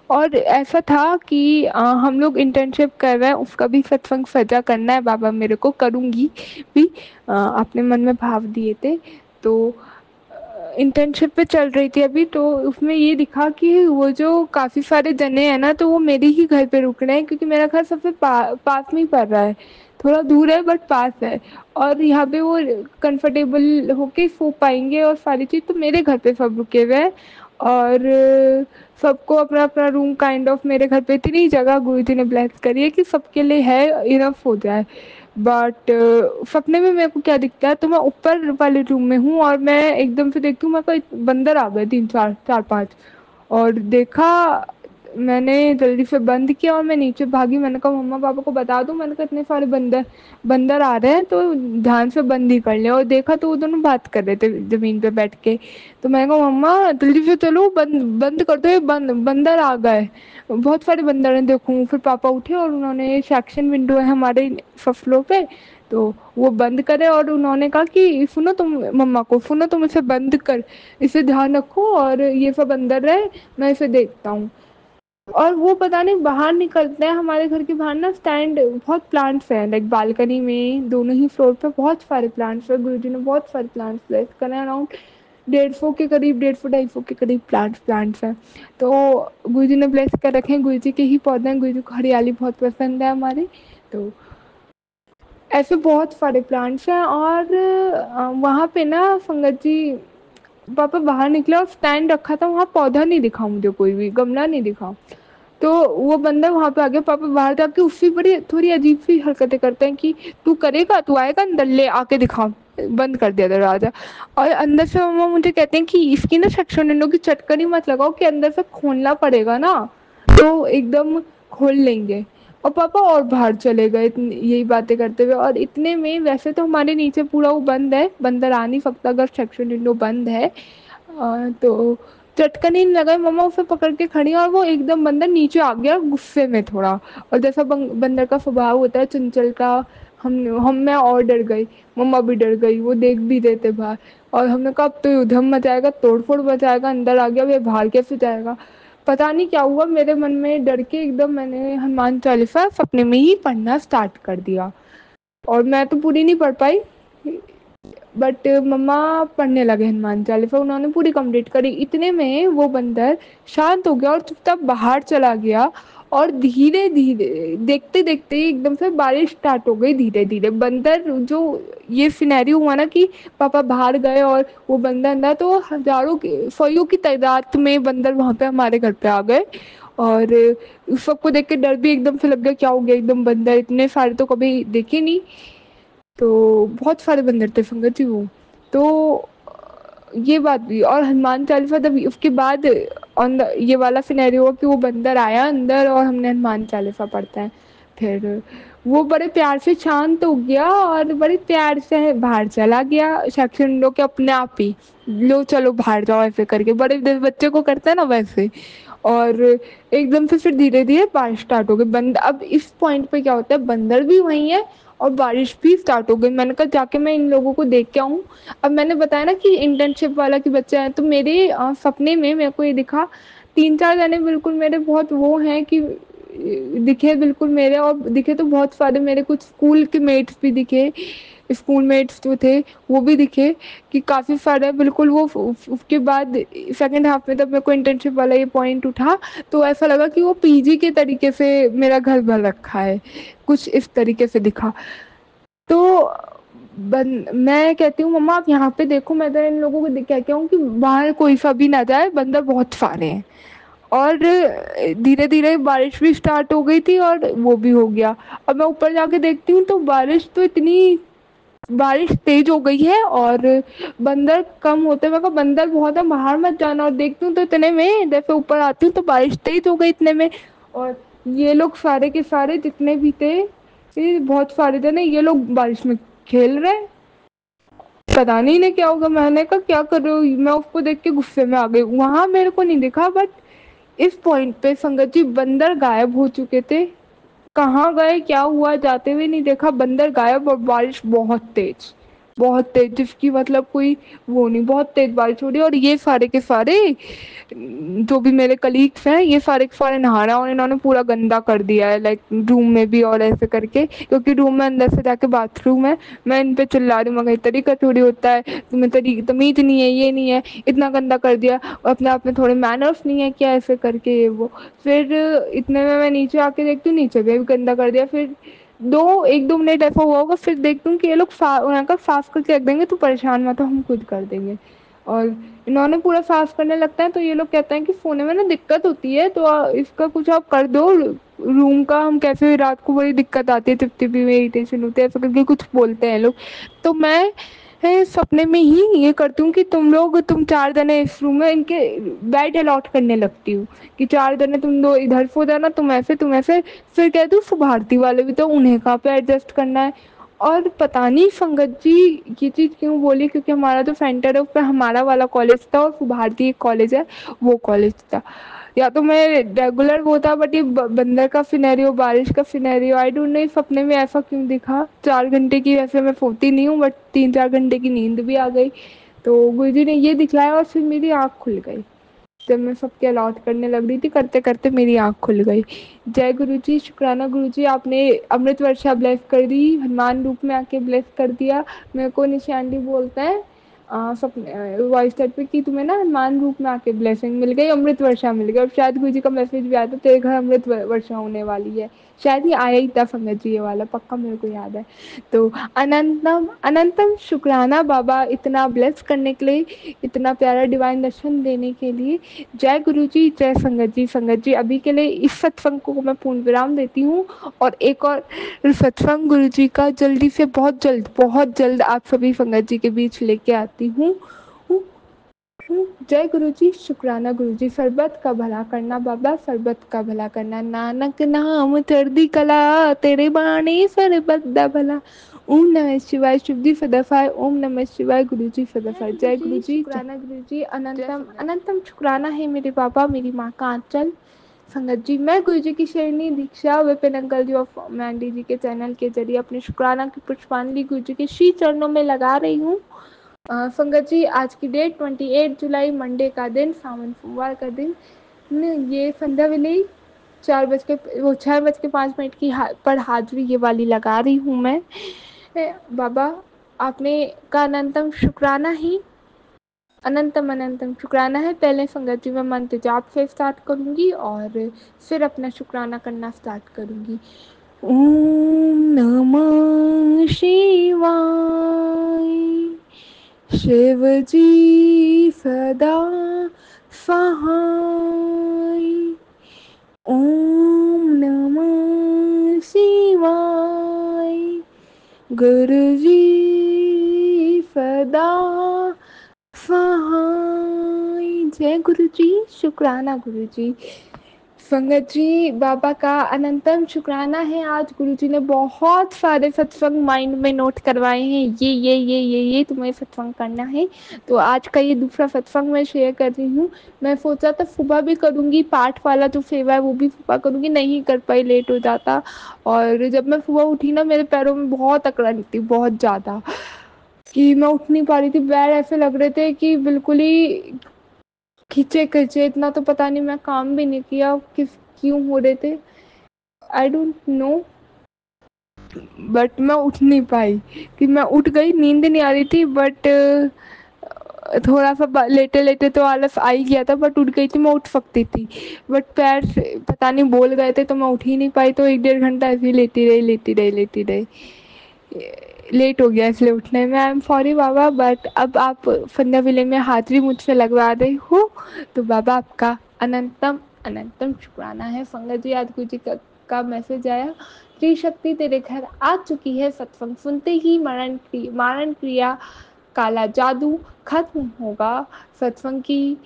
और ऐसा था कि हम लोग इंटर्नशिप कर रहे हैं, उसका भी सत्संग सजा करना है, बाबा मेरे को करूँगी भी, आपने मन में भाव दिए थे। तो इंटर्नशिप पे चल रही थी अभी, तो उसमें ये दिखा कि वो जो काफ़ी सारे जने हैं ना, तो वो मेरे ही घर पे रुक रहे हैं, क्योंकि मेरा घर सबसे पास में ही पड़ रहा है, थोड़ा दूर है बट पास है, और यहाँ पे वो कंफर्टेबल होके सो पाएंगे और सारी चीज़, तो मेरे घर पे सब रुके हुए हैं। और सबको अपना अपना रूम काइंड ऑफ, मेरे घर पे इतनी जगह गुरु जी ने ब्लेस करी है कि सबके लिए है, इनफ हो जाए। बट सपने में मेरे को क्या दिखता है, तो मैं ऊपर वाले रूम में हूँ और मैं एकदम से देखती हूँ, मेरे को बंदर आ गए 3 4 5, और देखा, मैंने जल्दी से बंद किया और मैं नीचे भागी। मैंने कहा मम्मा पापा को बता दूँ, मैंने कहा इतने सारे बंदर बंदर आ रहे हैं, तो ध्यान से बंद ही कर ले। और देखा तो वो दोनों बात कर रहे थे ज़मीन पे बैठ के। तो मैंने कहा मम्मा जल्दी से चलो, बंद बंद कर दो, ये बंदर आ गए, बहुत सारे बंदर हैं देखूँ। फिर पापा उठे और उन्होंने सेक्शन विंडो है हमारे फर्स्ट फ्लोर पे, तो वो बंद करे, और उन्होंने कहा कि सुनो तुम, मम्मा को सुनो, तुम इसे बंद कर, इसे ध्यान रखो और ये सब अंदर है, मैं इसे देखता हूँ। और वो पता नहीं बाहर निकलते हैं, हमारे घर के बाहर ना स्टैंड बहुत प्लांट्स हैं, लाइक बालकनी में दोनों ही फ्लोर पे बहुत सारे प्लांट्स हैं। गुरुजी ने बहुत सारे प्लांट्स प्लेस करे, अराउंड 150 के करीब, 150 250 के करीब प्लांट्स हैं। तो गुरुजी ने ब्लेस कर रखे हैं, गुरुजी के ही पौधे हैं, गुरुजी को हरियाली बहुत पसंद है हमारी। तो ऐसे बहुत सारे प्लांट्स हैं। और वहाँ पे ना संगत जी, पापा बाहर निकले और स्टैंड रखा था, वहाँ पौधा नहीं दिखा मुझे, कोई भी गमला नहीं दिखा। तो वो बंदा वहाँ पे आ गया, पापा बाहर जाके उससे बड़ी थोड़ी अजीब सी हरकतें करते हैं कि तू करेगा, तू आएगा अंदर, ले आके दिखा। बंद कर दिया दरवाजा। और अंदर से मम्मा मुझे कहते हैं कि इसकी ना सेक्शन विंडो की चटकनी मत लगाओ, कि अंदर से खोलना पड़ेगा ना, तो एकदम खोल लेंगे। और पापा और बाहर चले गए यही बातें करते हुए। और इतने में वैसे तो हमारे नीचे पूरा वो बंद है, बंदर आ नहीं सकता अगर सेक्शन विंडो बंद है। तो चटकनी नहीं लगाई, मम्मा उसे पकड़ के खड़ी, और वो एकदम बंदर नीचे आ गया गुस्से में थोड़ा। और जैसा बंदर का स्वभाव होता है चंचल का, हम मैं और डर गई, मम्मा भी डर गई, वो देख भी रहे थे बाहर। और हमने कहा अब तो युद्धम मचाएगा, तोड़ फोड़ मचाएगा, अंदर आ गया, वे बाहर कैसे जाएगा। पता नहीं क्या हुआ, मेरे मन में डर के एकदम मैंने हनुमान चालीसा सपने में ही पढ़ना स्टार्ट कर दिया। और मैं तो पूरी नहीं पढ़ पाई, बट मम्मा पढ़ने लगे हनुमान चालीसा, उन्होंने पूरी कंप्लीट करी। इतने में वो बंदर शांत हो गया और चुपचाप बाहर चला गया। और धीरे धीरे देखते देखते एकदम से बारिश स्टार्ट हो गई, धीरे धीरे। बंदर जो ये सिनेरियो हुआ ना कि पापा बाहर गए और वो बंदर अंदर, तो हजारों की सौयों की तादाद में बंदर वहाँ पे हमारे घर पे आ गए। और उस सबको देख के डर भी एकदम से लग गया, क्या हो गया, एकदम बंदर इतने सारे तो कभी देखे नहीं। तो बहुत सारे बंदर थे संगत जी वो। तो ये बात भी। और हनुमान चालीसा तब उसके बाद ऑन ये वाला सिनेरियो हुआ कि वो बंदर आया अंदर और हमने हनुमान चालीसा पढ़ते हैं। फिर वो बड़े प्यार से शांत हो गया और बड़े प्यार से बाहर चला गया, सेक्शन लोग के अपने आप ही, लो चलो बाहर जाओ, ऐसे करके बड़े बच्चे को करते हैं ना वैसे। और एकदम से फिर धीरे धीरे बारिश स्टार्ट हो गई। बंद अब इस पॉइंट पे क्या होता है, बंदर भी वहीं है और बारिश भी स्टार्ट हो गई। मैंने कहा जाके मैं इन लोगों को देख के आऊँ। अब मैंने बताया ना कि इंटर्नशिप वाला कि बच्चे हैं, तो मेरे सपने में मेरे को ये दिखा, 3 4 जने बिल्कुल मेरे बहुत वो हैं कि दिखे बिल्कुल मेरे, और दिखे तो बहुत सारे मेरे, कुछ स्कूल के मेट्स भी दिखे, स्कूल मेट्स जो थे वो भी दिखे कि काफ़ी सारे बिल्कुल वो। उसके बाद सेकंड हाफ में जब मेरे को इंटर्नशिप वाला ये पॉइंट उठा, तो ऐसा लगा कि वो पीजी के तरीके से मेरा घर भर रखा है, कुछ इस तरीके से दिखा। तो मैं कहती हूँ मम्मा आप यहाँ पे देखो, मैं तो इन लोगों को कह के आऊँ कि बाहर कोई सा भी ना जाए, बंदर बहुत सारे हैं। और धीरे धीरे बारिश भी स्टार्ट हो गई थी और वो भी हो गया। अब मैं ऊपर जाके देखती हूँ तो बारिश तेज हो गई है और बंदर कम होते, मैं कहा बंदर बहुत है बाहर मत जाना। और देखती हूँ तो इतने में जैसे ऊपर आती हूँ तो बारिश तेज हो गई इतने में। और ये लोग सारे के सारे जितने भी थे, ये बहुत सारे थे ना, ये लोग बारिश में खेल रहे, पता नहीं इन्हें क्या होगा। मैंने कहा क्या कर रहे हो, मैं उसको देख के गुस्से में आ गई। वहां मेरे को नहीं दिखा, बट इस पॉइंट पे संगत जी बंदर गायब हो चुके थे। कहाँ गए क्या हुआ जाते हुए नहीं देखा, बंदर गायब और बारिश बहुत तेज, बहुत तेज, जिसकी मतलब कोई वो नहीं, बहुत तेज बारिश हो रही है। और ये सारे के सारे जो भी मेरे कलीग्स हैं, ये सारे के सारे नहा रहे हैं और इन्होंने पूरा गंदा कर दिया है, लाइक रूम में भी और ऐसे करके, क्योंकि रूम में अंदर से जाके बाथरूम है। मैं इन पे चिल्ला रही हूँ, मगर तरीका थोड़ी होता है, तुम्हें तमीज नहीं है, ये नहीं है, इतना गंदा कर दिया, अपने आप में थोड़े मैनर्स नहीं है क्या, ऐसे करके ये वो। फिर इतने में मैं नीचे आके देखती हूँ, नीचे भी गंदा कर दिया। फिर 1-2 मिनट ऐसा हुआ होगा, फिर देखती हूँ कि ये लोग यहाँ का साफ करके रख देंगे, तो परेशान मत हो, हम खुद कर देंगे। और इन्होंने पूरा साफ करने लगता है, तो ये लोग कहते हैं कि सोने में ना दिक्कत होती है, तो इसका कुछ आप कर दो रूम का। हम कैसे रात को बड़ी दिक्कत आती है, चिपचिपी में इरिटेशन होती है, ऐसा करके कुछ बोलते हैं लोग। तो मैं सपने में ही ये करती हूँ कि तुम 4 जने इस रूम में, इनके बेड अलॉट करने लगती हूँ कि 4 जने तुम दो इधर सो जाना, तुम ऐसे। फिर कहती हूँ सुभारती वाले भी तो, उन्हें कहाँ पे एडजस्ट करना है। और पता नहीं संगत जी ये चीज़ क्यों बोली, क्योंकि हमारा जो सेंटर है उस पर हमारा वाला कॉलेज था और सुभारती एक कॉलेज है, वो कॉलेज था। या तो मैं रेगुलर वो था, बट ये बंदर का सिनेरियो, बारिश का सिनेरियो, आई डोंट नो सपने में ऐसा क्यों दिखा। 4 घंटे की वैसे मैं सोती नहीं हूँ, बट 3-4 घंटे की नींद भी आ गई। तो गुरुजी ने ये दिखलाया और फिर मेरी आँख खुल गई। जब मैं सबके अलॉट करने लग रही थी, करते करते मेरी आँख खुल गई। जय गुरुजी, शुक्राना गुरुजी, आपने अमृत वर्षा ब्लेस कर दी, हनुमान रूप में आके ब्लेस कर दिया। मेरे को निशान दी बोलता है वॉइस चैट पे कि तुम्हें ना हनुमान रूप में आके ब्लेसिंग मिल गई, अमृत वर्षा मिल गई। और शायद गुरुजी का मैसेज भी आया था, तेरे घर अमृत वर्षा होने वाली है। शायद ये आया ही था संगत जी, ये वाला पक्का मेरे को याद है। तो अनंतम अनंतम शुक्राना बाबा, इतना ब्लेस करने के लिए, इतना प्यारा डिवाइन दर्शन देने के लिए। जय गुरु जी, जय संगत जी। संगत जी, अभी के लिए इस सत्संग को मैं पूर्ण विराम देती हूँ, और एक और सत्संग गुरु जी का जल्दी से, बहुत जल्द आप सभी संगत जी के बीच लेके आती हूँ। जय गुरु जी, शुक्राना गुरु जी। सरबत का भला करना बाबा, सरबत का भला करना। नानक नाम चढ़दी कला, तेरे बाणी सरबत दा भला। ओम नमः शिवाय। शिव जी सदाफाय। ओम नमः शिवाय। गुरु जी सदाफाय। जय गुरु जी, शुक्राना गुरु जी। अनंतम अनंतम शुक्राना है मेरे बाबा, मेरी माँ का आंचल। संगत जी, मैं गुरु जी की शरणी दीक्षा विपिन अंकल जी और मैंडी जी के चैनल के जरिए अपने शुक्राना की पुष्पांजलि गुरु जी के श्री चरणों में लगा रही हूँ। संगत जी, आज की डेट 28 जुलाई, मंडे का दिन, सावन सोमवार का दिन। ये संध्या विलई 6:05 की पर हाजिरी ये वाली लगा रही हूँ मैं। बाबा, आपने का अनंतम शुक्राना ही, अनंतम अनंतम शुक्राना है। पहले संगत जी मैं मंत्र जाप से स्टार्ट करूँगी और फिर अपना शुक्राना करना स्टार्ट करूँगी। ओम नमः शिवाय। शिव जी सदा सहाय। ओम नमः शिवाय। गुरु जी सदा सहाय। जय गुरु जी, शुक्राना गुरु जी। संगत जी, बाबा का अनंतम शुक्राना है। आज गुरु जी ने बहुत सारे सत्संग माइंड में नोट करवाए हैं, ये तुम्हें सत्संग करना है। तो आज का ये दूसरा सत्संग मैं शेयर कर रही हूँ। मैं सोचा था सुबह भी करूँगी, पाठ वाला जो सेवा है वो भी सुबह करूँगी, नहीं कर पाई, लेट हो जाता। और जब मैं सुबह उठी ना, मेरे पैरों में बहुत अकड़न थी, बहुत ज़्यादा, कि मैं उठ नहीं पा रही थी। पैर ऐसे लग रहे थे कि बिल्कुल ही खींचे खींचे। इतना तो पता नहीं, मैं काम भी नहीं किया, क्यों हो रहे थे, आई डोंट नो, बट मैं उठ नहीं पाई। कि मैं उठ गई, नींद नहीं आ रही थी, बट थोड़ा सा लेटे लेटे तो आलस आ ही गया था, बट उठ गई थी, मैं उठ सकती थी। बट पैर पता नहीं बोल गए थे, तो मैं उठ ही नहीं पाई। तो 1-1.5 घंटा ऐसे ही लेती रही। लेट हो गया इसलिए उठने में, I am sorry Baba. But अब आप संध्या विलय में हाजिरी मुझसे लगवा रही हो, तो बाबा आपका अनंतम अनंतम शुक्राना है। संगत जी, आज गुरु जी का मैसेज आया, त्रिशक्ति तेरे घर आ चुकी है। सत्संग सुनते ही मारण क्रिया, काला जादू खत्म होगा। सत्संग की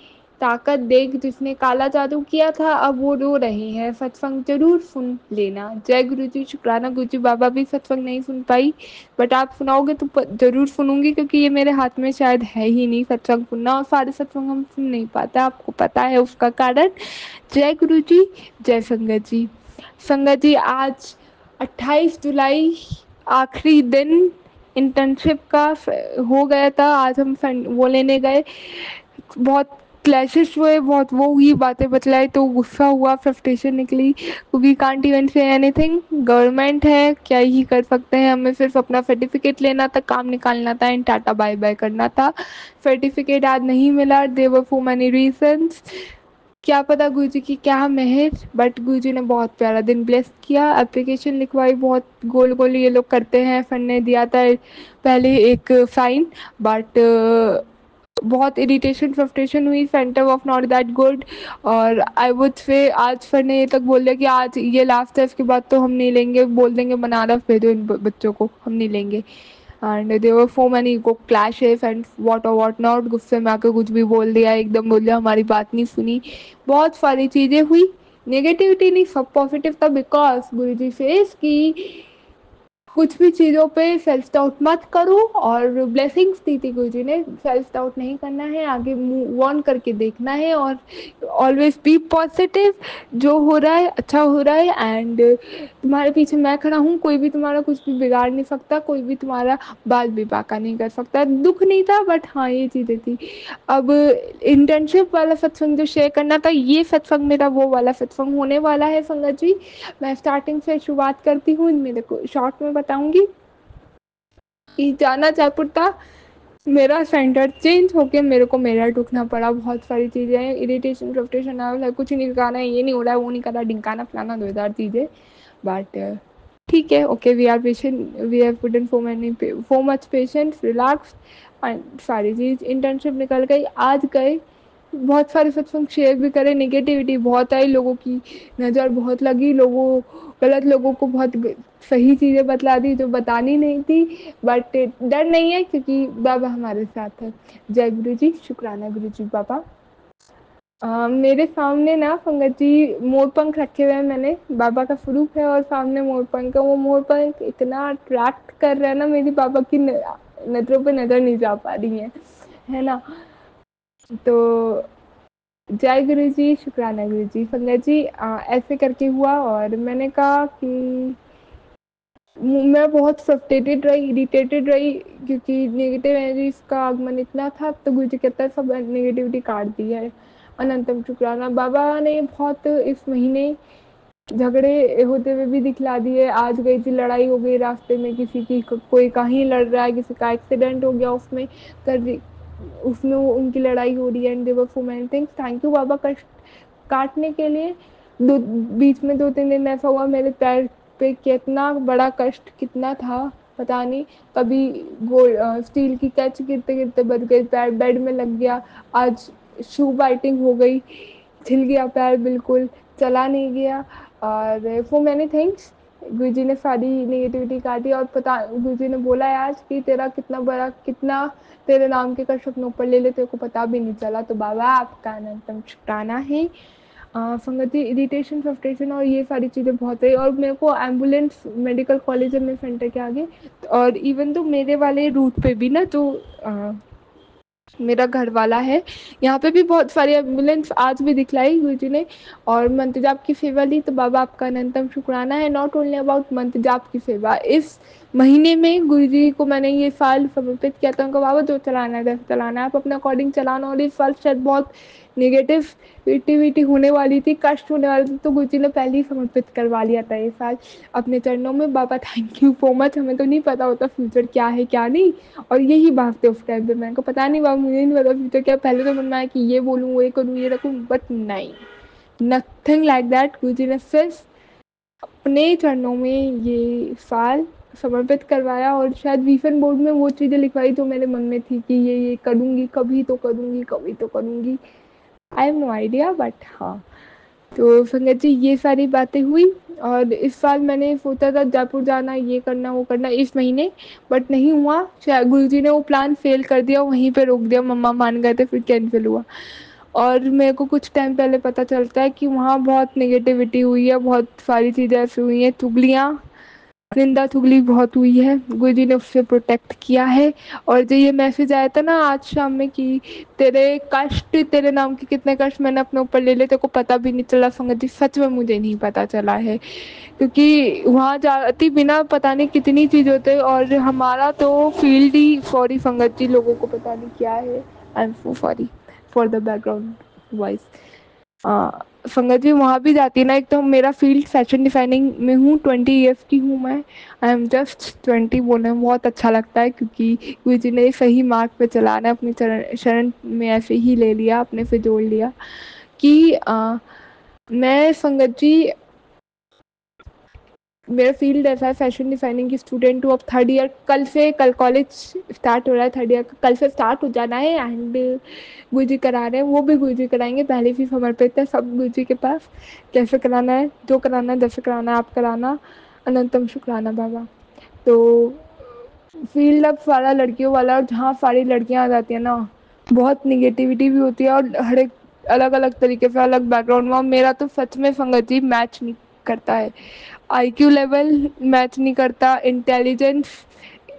ताकत देख, जिसने काला जादू किया था अब वो रो रहे हैं। सत्संग जरूर सुन लेना। जय गुरु जी, शुक्राना गुरु जी। बाबा भी सत्संग नहीं सुन पाई, बट आप सुनाओगे तो जरूर सुनूंगी, क्योंकि ये मेरे हाथ में शायद है ही नहीं सत्संग सुनना, और सारे सत्संग हम सुन नहीं पाते, आपको पता है उसका कारण। जय गुरु जी, जय संगत जी। संगत जी, आज 28 जुलाई आखिरी दिन इंटर्नशिप का हो गया था, आज हम वो लेने गए, बहुत क्लैशेस हुए, बहुत वो हुई, बातें बतलाई तो गुस्सा हुआ, फ्रस्ट्रेशन निकली, we can't even say anything, government है क्या ही कर सकते हैं, हमें सिर्फ अपना सर्टिफिकेट लेना था, काम निकालना था एंड टाटा बाय बाय करना था। सर्टिफिकेट आज नहीं मिला, there were for many reasons, क्या पता गुरुजी की क्या मेहर, बट गुरुजी ने बहुत प्यारा दिन ब्लेस किया, एप्लीकेशन लिखवाई, बहुत गोल गोल ये लोग करते हैं, फंड ने दिया था पहले एक फाइन, बट बहुत इरिटेशन फ्रस्ट्रेशन हुई, centre of not that good, और आई वुड से आज फंड ने ये तक बोल दिया कि आज ये लास्ट है, इसके बाद तो हम नहीं लेंगे, बोल देंगे बनारस भेजो इन बच्चों को, हम नहीं लेंगे। And there were so many को क्लैशेस एंड वॉट नॉट, गुस्से में आके कुछ भी बोल दिया, एकदम बोल दिया, हमारी बात नहीं सुनी, बहुत सारी चीज़ें हुई, नेगेटिविटी नहीं सब पॉजिटिव था, बिकॉज गुरुजी सेज कि कुछ भी चीज़ों पे सेल्फ डाउट मत करो, और ब्लेसिंग्स दी थी गुरुजी ने, सेल्फ डाउट नहीं करना है, आगे मूव ऑन करके देखना है, और ऑलवेज बी पॉजिटिव, जो हो रहा है अच्छा हो रहा है, एंड तुम्हारे पीछे मैं खड़ा हूँ, कोई भी तुम्हारा कुछ भी बिगाड़ नहीं सकता, कोई भी तुम्हारा बाल भी बाका नहीं कर सकता। दुख नहीं था, बट हाँ ये चीज़ें थी। अब इंटर्नशिप वाला सत्संग जो शेयर करना था, ये सत्संग मेरा वो वाला सत्संग होने वाला है संगत जी। मैं स्टार्टिंग से शुरुआत करती हूँ, मेरे को शॉर्ट में बताऊंगी कि जाना जयपुर था, मेरा सेंटर चेंज होके मेरे को मेरा टूटना पड़ा, बहुत सारी चीज़ें हैं, इरिटेशन फ्रस्ट्रेशन आ, कुछ नहीं करना है, ये नहीं हो रहा है, वो नहीं कर रहा, ढिंकाना फलाना 2000 चीज़ें, बट ठीक है, okay, we are patient, we have put in so much patience, relax, and सारी चीज़, इंटर्नशिप निकल गई, आज गए, बहुत सारे सत्संग शेयर भी करे, नेगेटिविटी बहुत आई, लोगों की नज़र बहुत लगी, गलत लोगों को बहुत सही चीज़ें बतला दी जो बतानी नहीं थी, बट डर नहीं है क्योंकि बाबा हमारे साथ है। जय गुरु जी, शुक्राना गुरु जी बाबा। मेरे सामने ना पंकज जी मोर पंख रखे हुए हैं मैंने, बाबा का स्वरूप है और सामने मोर पंख है, वो मोर पंख इतना अट्रैक्ट कर रहा है ना, मेरी बाबा की नजरों पे नजर नहीं जा पा रही है ना। तो जय गुरु जी, शुक्राना गुरु जी। पंकज जी ऐसे करके हुआ, और मैंने कहा कि मैं बहुत फ्रस्ट्रेटेड रही, इरिटेटेड रही, क्योंकि नेगेटिव एनर्जीज का आगमन इतना था, तो गुरु जी कहता है सब नेगेटिविटी काट दी है। अनंतम शुक्राना, बाबा ने बहुत इस महीने झगड़े होते हुए भी दिखला दिए। आज गई थी, लड़ाई हो गई रास्ते में किसी की, कोई कहीं लड़ रहा है, किसी का एक्सीडेंट हो गया, उसमें उनकी लड़ाई हो रही है, and they were for many things. Thank you Baba कष्ट काटने के लिए। बीच में 2-3 दिन ऐसा हुआ, मेरे पैर पे कितना बड़ा कष्ट कितना था पता नहीं, कभी स्टील की कैच गिरते गिरते बच गई, पैर बेड में लग गया, आज शू बाइटिंग हो गई, छिल गया पैर, बिल्कुल चला नहीं गया, और फॉर मैनी थिंग्स गुरुजी ने सारी नेगेटिविटी काटी, और पता गुरुजी ने बोला है आज कि तेरा कितना तेरे नाम के कष्ट अपने ऊपर ले ले, तेरे को पता भी नहीं चला। तो बाबा आपका अनंतम शुक्राना है। संगति, इरिटेशन, फ्रस्ट्रेशन और ये सारी चीज़ें बहुत है, और मेरे को एम्बुलेंस मेडिकल कॉलेज है मेरे सेंटर के आगे, और इवन तो मेरे वाले रूट पे भी ना, जो मेरा घर वाला है, यहाँ पे भी बहुत सारी एम्बुलेंस आज भी दिखलाई गुरुजी ने, और मंत्र जाप की सेवा ली। तो बाबा आपका अनंतम शुक्राना है। नॉट ओनली अबाउट मंत्र जाप की सेवा, इस महीने में गुरुजी को मैंने ये साल समर्पित किया था, उनका बाबा जो चलाना है चलाना है, आप अपने अकॉर्डिंग चलाना, और इस साल शायद बहुत नेगेटिव एक्टिविटी होने वाली थी, कष्ट होने वाले थे, तो गुरुजी ने पहले ही समर्पित करवा लिया था ये साल अपने चरणों में। बाबा थैंक यू सो मच, हमें तो नहीं पता होता फ्यूचर क्या है क्या नहीं, और यही भागते उस टाइम पे, मेरे को पता नहीं बाबा, मुझे नहीं पता फ्यूचर क्या, पहले तो मन में आया कि ये बोलूँ वो करूँ ये रखूँ, बट नहीं, नथिंग लाइक दैट। गुरुजी ने सिर्फ अपने चरणों में ये साल समर्पित करवाया, और शायद विजन बोर्ड में वो चीज़ें लिखवाई जो मेरे मन में थी कि ये करूँगी, कभी तो करूँगी, कभी तो करूँगी, I have no idea, but हाँ। तो संगत जी ये सारी बातें हुई, और इस साल मैंने सोचा था जयपुर जाना, ये करना वो करना इस महीने, बट नहीं हुआ, शायद गुरुजी ने वो प्लान फेल कर दिया, वहीं पे रोक दिया, मम्मा मान गए थे, फिर कैंसिल हुआ। और मेरे को कुछ टाइम पहले पता चलता है कि वहाँ बहुत नेगेटिविटी हुई है, बहुत सारी चीज़ें ऐसी हुई हैं, चुगलियाँ, निंदा चुगली बहुत हुई है, गुरुजी ने उससे प्रोटेक्ट किया है। और जो ये मैसेज आया था ना आज शाम में कि तेरे कष्ट, तेरे नाम के कितने कष्ट मैंने अपने ऊपर ले लिए, तेरे को पता भी नहीं चला संगत जी, सच में मुझे नहीं पता चला है, क्योंकि वहाँ जाती बिना पता नहीं कितनी चीज़ होते। और हमारा तो फील्ड ही, सॉरी संगत जी, लोगों को पता नहीं क्या है, I am so sorry for the background voice. संगत जी वहाँ भी जाती है ना, एक तो मेरा फील्ड फैशन डिज़ाइनिंग में हूँ, 20 ईयर्स की हूँ मैं, आई एम जस्ट 20, बोलने में बहुत अच्छा लगता है, क्योंकि गुरु जी ने सही मार्ग पे चलाना है, अपनी शरण में ऐसे ही ले लिया, अपने से जोड़ लिया कि मैं संगत जी, मेरा फील्ड ऐसा है, फैशन डिज़ाइनिंग की स्टूडेंट हूँ, अब 3rd ईयर, कल कॉलेज स्टार्ट हो रहा है, 3rd ईयर का कल से स्टार्ट हो जाना है। एंड गुरुजी करा रहे हैं, वो भी गुरुजी कराएंगे, पहले फीस समर्पित है सब गुरुजी के पास, कैसे कराना है, जो कराना है, जैसे कराना है, आप कराना, अनंतम शुक्राना बाबा। तो फील्ड अब सारा लड़कियों वाला, और जहाँ सारी लड़कियाँ आ जाती हैं ना, बहुत निगेटिविटी भी होती है, और हर एक अलग अलग तरीके से, अलग बैकग्राउंड में। मेरा तो सच में संगत जी मैच नहीं करता है, आईक्यू लेवल मैच नहीं करता, इंटेलिजेंस,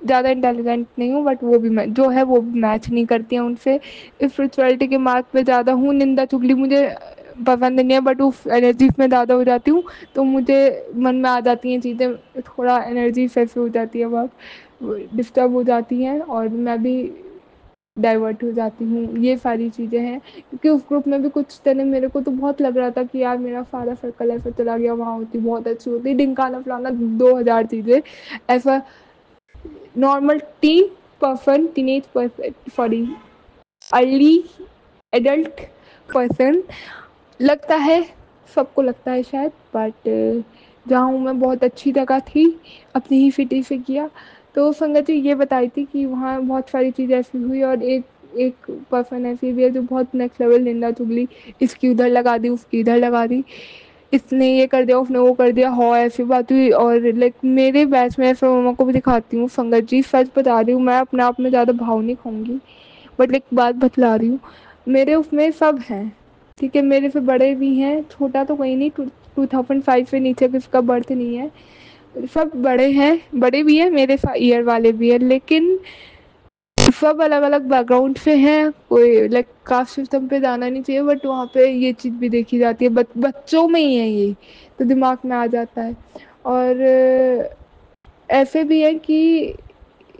ज़्यादा इंटेलिजेंट नहीं हूँ, बट वो भी मैं जो है वो भी मैच नहीं करती हैं उनसे। स्पिरिचुअलिटी के मार्ग पे ज़्यादा हूँ, निंदा चुगली मुझे पसंद नहीं है, बट उस एनर्जी में ज़्यादा हो जाती हूँ, तो मुझे मन में आ जाती हैं चीज़ें, थोड़ा एनर्जी फ्रेश हो जाती है, बहुत डिस्टर्ब हो जाती हैं, और मैं भी डाइवर्ट हो जाती हूँ, ये सारी चीज़ें हैं। क्योंकि उस ग्रुप में भी कुछ तरह मेरे को तो बहुत लग रहा था कि यार मेरा सारा सर्कल ऐसा चला गया, वहाँ होती बहुत अच्छी होती, डिंकाना फलाना 2000 चीज़ें, ऐसा normal tin person, teenage person, sorry early adult person लगता है, सबको लगता है शायद, बट जहाँ हूँ मैं बहुत अच्छी जगह थी, अपनी ही सिटी से किया। तो संगत जी ये बताई थी कि वहाँ बहुत सारी चीज़ें ऐसी हुई, और एक एक पर्सन ऐसी भी है जो बहुत नेक्स्ट लेवल निंदा चुगली, इसकी उधर लगा दी, उसकी इधर लगा दी, इसने ये कर दिया, उसने वो कर दिया, हो ऐसी बात हुई। और लाइक मेरे बैच में ऐसा मम्मा को भी दिखाती हूँ संगत जी, सच बता रही हूँ, मैं अपने आप में ज़्यादा भाव नहीं खाऊंगी, बट एक बात बतला रही हूँ, मेरे उसमें सब हैं, ठीक है, मेरे से बड़े भी हैं, छोटा तो कोई नहीं, 2005 से नीचे किसका बर्थ नहीं है, सब बड़े हैं, बड़े भी हैं मेरे ईयर वाले भी हैं, लेकिन सब अलग अलग बैकग्राउंड से हैं, कोई लाइक कास्ट सिस्टम पे जाना नहीं चाहिए, बट वहाँ पे ये चीज़ भी देखी जाती है, बच्चों में ही है ये, तो दिमाग में आ जाता है। और ऐसे भी है कि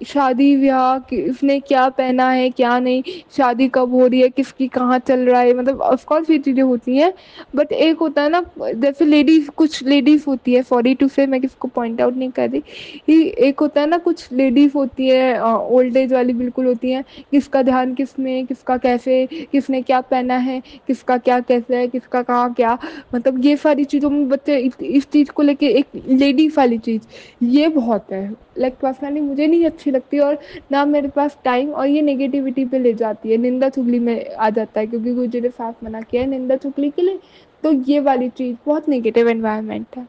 शादी ब्याह किसने क्या पहना है क्या नहीं, शादी कब हो रही है, किसकी कहाँ चल रहा है, मतलब ऑफकोर्स ये चीज़ें होती हैं, बट एक होता है ना, जैसे लेडीज, कुछ लेडीज होती है, सॉरी टू से मैं किसको पॉइंट आउट नहीं कर रही, कि एक होता है ना, कुछ लेडीज होती है ओल्ड एज वाली बिल्कुल होती हैं, किसका ध्यान किस में, किसका कैसे, किसने क्या पहना है, किसका क्या कैसे है, किसका कहाँ क्या, मतलब ये सारी चीज़ों में बच्चे इस चीज़ को लेके, एक लेडीज वाली चीज़ ये बहुत है, लाइक पर्सनली मुझे नहीं अच्छी लगती, और ना मेरे पास टाइम, और ये नेगेटिविटी पे ले जाती है, निंदा चुगली में आ जाता है, क्योंकि गुरुजी ने साफ मना किया है निंदा चुगली के लिए, तो ये वाली चीज़ बहुत नेगेटिव एनवायरनमेंट है,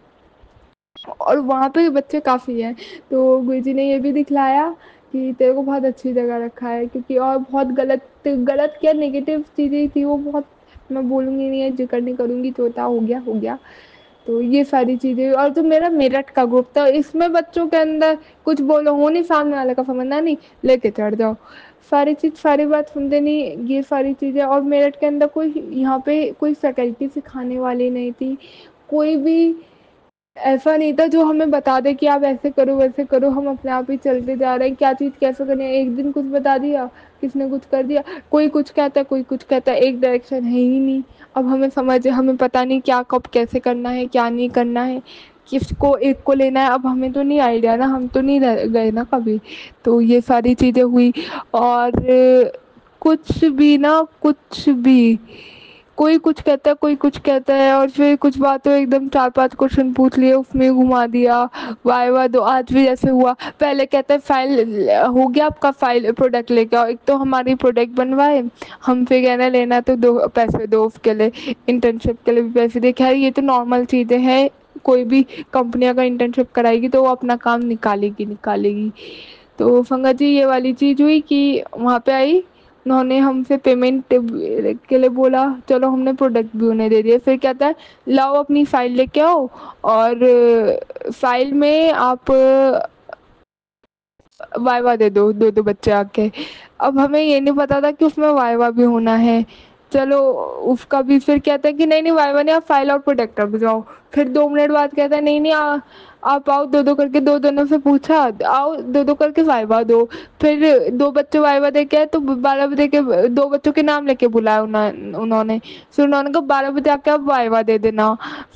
और वहाँ पे बच्चे काफ़ी हैं, तो गुरुजी ने ये भी दिखलाया कि तेरे को बहुत अच्छी जगह रखा है, क्योंकि और बहुत गलत गलत क्या नेगेटिव चीज़ें थी वो बहुत, मैं बोलूँगी नहीं है, जिक्र नहीं करूँगी, चौथा हो गया हो गया। तो ये सारी चीज़ें, और जो मेरा मेरठ का ग्रुप था, इसमें बच्चों के अंदर कुछ बोलो हो नहीं, सामने वाले का समझना नहीं, लेके चढ़ जाओ, सारी चीज़, सारी बात सुनते नहीं, ये सारी चीज़ें। और मेरठ के अंदर कोई, यहाँ पे कोई फैकल्टी सिखाने वाली नहीं थी, कोई भी ऐसा नहीं था जो हमें बता दे कि आप ऐसे करो वैसे करो, हम अपने आप ही चलते जा रहे हैं, क्या चीज़ कैसे करनी है, एक दिन कुछ बता दिया, किसने कुछ कर दिया, कोई कुछ कहता है, कोई कुछ कहता है, एक डायरेक्शन है ही नहीं। अब हमें पता नहीं क्या कब कैसे करना है, क्या नहीं करना है, किसको एक को लेना है, अब हमें तो नहीं आइडिया ना, हम तो नहीं गए ना कभी, तो ये सारी चीज़ें हुई। और कुछ भी ना, कुछ भी, कोई कुछ कहता है, कोई कुछ कहता है, और फिर कुछ बातों एकदम 4-5 क्वेश्चन पूछ लिए, उसमें घुमा दिया, वाइवा दो, आज भी जैसे हुआ, पहले कहता है फाइल हो गया आपका, फाइल प्रोडक्ट लेके आओ, एक तो हमारी प्रोडक्ट बनवाए, हम फिर कहना लेना तो दो पैसे दो, उसके लिए इंटर्नशिप के लिए भी पैसे दे, खैर ये तो नॉर्मल चीज़ें हैं, कोई भी कंपनी अगर इंटर्नशिप कराएगी तो वो अपना काम निकालेगी निकालेगी। तो संगत जी ये वाली चीज़ हुई कि वहाँ पे आई, उन्होंने हमसे पेमेंट के लिए बोला, चलो हमने प्रोडक्ट भी उन्हें दे दिया। फिर कहता है लाओ अपनी फ़ाइल लेके आओ और फ़ाइल में आप वाइवा दे दो, 2-2 बच्चे आके। अब हमें ये नहीं पता था कि उसमें वाइवा भी होना है। चलो उसका भी फिर कहता है कि नहीं, नहीं वाइवा नहीं, आप फ़ाइल और प्रोडक्ट जाओ। फिर 2 मिनट बाद कहता है नहीं, नहीं आप आओ 2-2 करके। 2 जनों से पूछा, आओ 2-2 करके वाइवा दो। फिर 2 बच्चे वाइवा दे के आए तो 12 बजे के 2 बच्चों के नाम लेके बुलाया उन्होंने। फिर उन्होंने कहा 12 बजे आके आप वाइवा दे देना।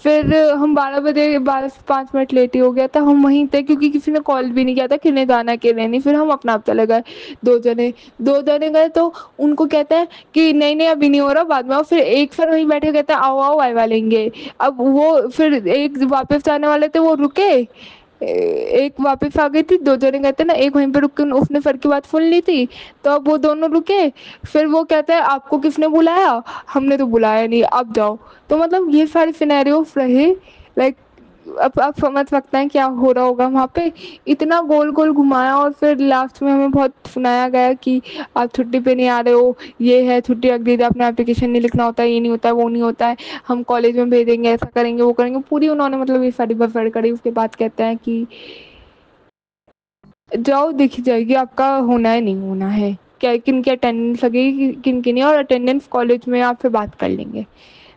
फिर हम 12 बजे, 12 से 5 मिनट लेट ही हो गया था, हम वहीं थे क्योंकि किसी ने कॉल भी नहीं किया था किन्हें जाना किन्हें नहीं। फिर हम अपना आप चले गए 2 जने गए तो उनको कहते हैं कि नहीं, नहीं अभी नहीं हो रहा, बाद में आओ। फिर एक सर वहीं बैठे कहते हैं आओ, आओ वाइवा लेंगे। अब वो फिर एक वापस आने वाले थे, वो रुके, एक वापस आ गई थी। 2 जने कहते ना, एक वहीं पे रुक के उसने सर की बात सुन ली थी, तो अब वो दोनों रुके। फिर वो कहता है आपको किसने बुलाया? हमने तो बुलाया नहीं, अब जाओ। तो मतलब ये सारे सिनेरियोस रहे। लाइक अब आप समझ सकते हैं क्या हो रहा होगा वहाँ पे। इतना गोल गोल घुमाया और फिर लास्ट में हमें बहुत सुनाया गया कि आप छुट्टी पे नहीं आ रहे हो, ये है छुट्टी रख दीजिए, अपना एप्लीकेशन नहीं लिखना होता है, ये नहीं होता है, वो नहीं होता है, हम कॉलेज में भेजेंगे, ऐसा करेंगे, वो करेंगे। पूरी उन्होंने मतलब ये सारी बफर करी। उसके बाद कहते हैं कि जाओ देखी जाएगी आपका होना है नहीं होना है, क्या किन की अटेंडेंस लगेगी किन की नहीं, और अटेंडेंस कॉलेज में आपसे बात कर लेंगे।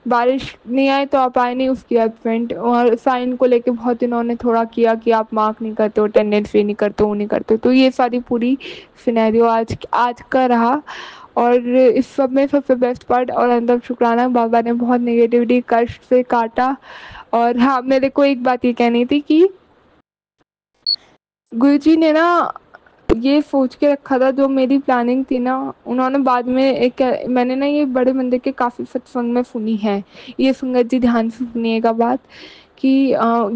बारिश नहीं आए तो आप आए नहीं, उसकी एब्सेंट। और साइन को लेके बहुत इन्होंने थोड़ा किया कि आप मार्क नहीं करते हो, अटेंडेंस ये नहीं करते, वो नहीं करते। तो ये सारी पूरी सिनेरियो आज आज का रहा। और इस सब में सबसे बेस्ट पार्ट और अंदर शुक्राना, बाबा ने बहुत नेगेटिविटी कष्ट से काटा। और हाँ, मेरे को एक बात ये कहनी थी कि गुरुजी ने ना ये सोच के रखा था, जो मेरी प्लानिंग थी ना, उन्होंने बाद में एक, मैंने ना ये बड़े मंदिर के काफ़ी सत्संग में सुनी है, ये संगत जी ध्यान से सुनिएगा बात कि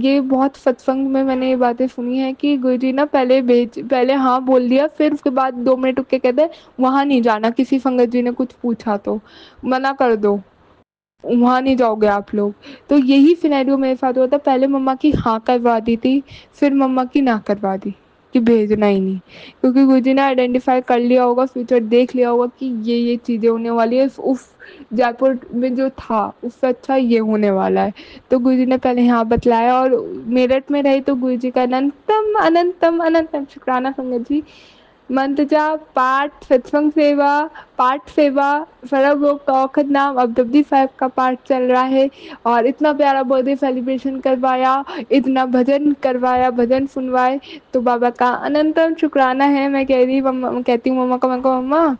ये बहुत सत्संग में मैंने ये बातें सुनी है कि गुरुजी ना पहले हाँ बोल दिया, फिर उसके बाद 2 मिनट रुक के कहते हैं वहाँ नहीं जाना, किसी संगत जी ने कुछ पूछा तो मना कर दो, वहाँ नहीं जाओगे आप लोग। तो यही सिनेरियो मेरे साथ हुआ था। पहले मम्मा की हाँ करवा दी थी, फिर मम्मा की ना करवा दी कि भेजना ही नहीं, क्योंकि गुरुजी ने आइडेंटिफाई कर लिया होगा, फ्यूचर देख लिया होगा कि ये चीज़ें होने वाली है, उस जयपुर में जो था उससे अच्छा ये होने वाला है। तो गुरुजी ने पहले यहाँ बतलाया। और मेरठ में रही तो गुरुजी का अनंतम अनंतम अनंतम शुक्राना संगत जी। मंत्र जाप, पाठ, सत्संग सेवा, पाठ सेवा, सरब लोग का औखद नाम, अब जपजी साहब का पाठ चल रहा है। और इतना प्यारा बर्थडे सेलिब्रेशन करवाया, इतना भजन करवाया, भजन सुनवाए। तो बाबा का अनंतम शुक्राना है। मैं कह रही मम्मा, कहती हूँ मम्मा को, मैं कहा मम्मा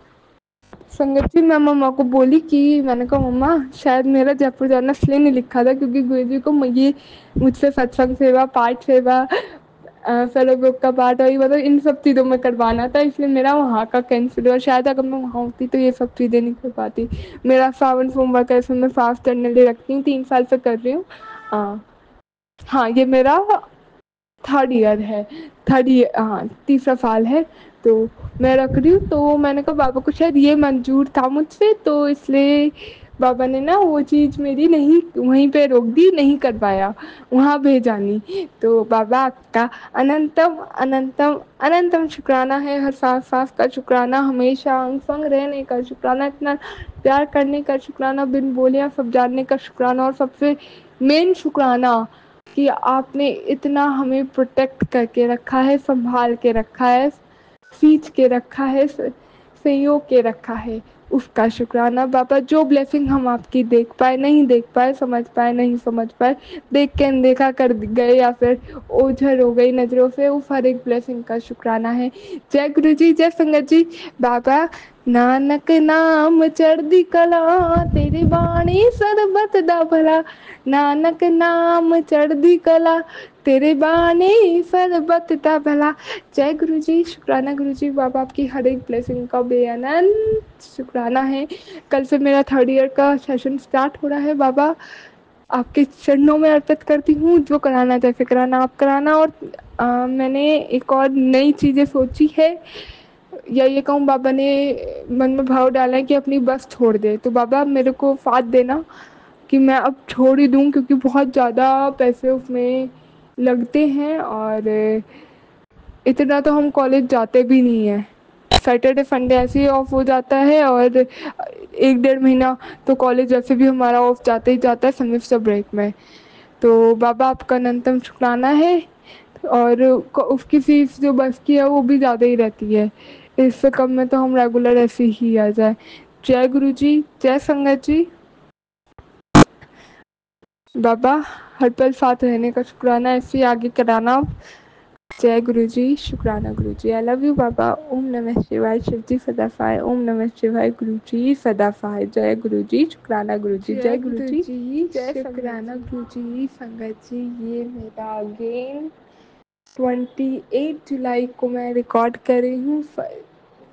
संगत जी, मैं मम्मा को बोली कि मैंने कहा मम्मा शायद मेरा जयपुर जाना इसलिए नहीं लिखा था क्योंकि गुरु जी को ये मुझसे सत्संग सेवा, पाठ सेवा, फेलो बुक का पार्ट और ये मतलब इन सब चीज़ों में करवाना था, इसलिए मेरा वहाँ का कैंसिल हुआ। शायद अगर मैं वहाँ होती तो ये सब चीज़ें नहीं कर पाती। मेरा सावन सोमवार का इसमें मैं फास्ट करने लिए रखती हूँ, 3 साल से कर रही हूँ। हाँ, ये मेरा 3rd ईयर है, 3rd ईयर, हाँ 3रा साल है। तो मैं रख रही हूँ। तो मैंने कहा बाबा को शायद ये मंजूर था मुझसे, तो इसलिए बाबा ने ना वो चीज़ मेरी नहीं वहीं पे रोक दी, नहीं करवाया, वहाँ भेजा नहीं। तो बाबा आपका अनंतम अनंतम अनंतम शुक्राना है, हर सांस सांस का शुक्राना, हमेशा अंग संग रहने का शुक्राना, इतना प्यार करने का शुक्राना, बिन बोलियाँ सब जानने का शुक्राना, और सबसे मेन शुक्राना कि आपने इतना हमें प्रोटेक्ट करके रखा है, संभाल के रखा है, खींच के रखा है, संयोग के रखा है, उसका शुक्राना बाबा। जो ब्लेसिंग हम आपकी देख पाए, नहीं देख पाए, समझ पाए, नहीं समझ पाए, देख के अनदेखा कर गए या फिर ओझल हो गई नज़रों से, उस हर एक ब्लेसिंग का शुक्राना है। जय गुरु जी, जय संगत जी। बाबा नानक नाम चढ़दी कला, तेरी बाणी सरबत दा भला, नानक नाम चढ़दी कला, तेरे बाणी सरबत दा भला। जय गुरु जी, शुक्राना गुरु जी। बाबा आपकी हर एक ब्लेसिंग का बेअनंत शुक्राना है। कल से मेरा 3rd ईयर का सेशन स्टार्ट हो रहा है। बाबा आपके चरणों में अर्पित करती हूँ, जो कराना जैसे कराना आप कराना। और मैंने एक और नई चीज़ें सोची है, या ये कहूँ बाबा ने मन में भाव डाला है कि अपनी बस छोड़ दे। तो बाबा मेरे को साथ देना कि मैं अब छोड़ ही दूँ, क्योंकि बहुत ज़्यादा पैसे उसमें लगते हैं और इतना तो हम कॉलेज जाते भी नहीं हैं। सैटरडे संडे ऐसे ही ऑफ हो जाता है, और 1-1.5 महीना तो कॉलेज वैसे भी हमारा ऑफ जाते ही जाता है सेमेस्टर ब्रेक में। तो बाबा आपका अनंतम शुक्राना है, और उसकी फीस जो बस की है वो भी ज़्यादा ही रहती है, इससे कम में तो हम रेगुलर ऐसे ही आ जाए। जय गुरु जी, जय संगत जी। बाबा हर पल साथ रहने का शुक्राना, ऐसे ही आगे कराना। जय गुरु जी, शुक्राना गुरु जी, आई लव यू बाबा। ओम नमः शिवाय, शिव जी सदा सहाय। ओम नमः शिवाय, गुरु जी सदा सहाय। जय गुरु जी, शुक्राना गुरु जी, जय गुरु जी, जय शुक्राना गुरु जी। संगत जी, ये मेरा अगेन 28 जुलाई को मैं रिकॉर्ड कर रही हूँ,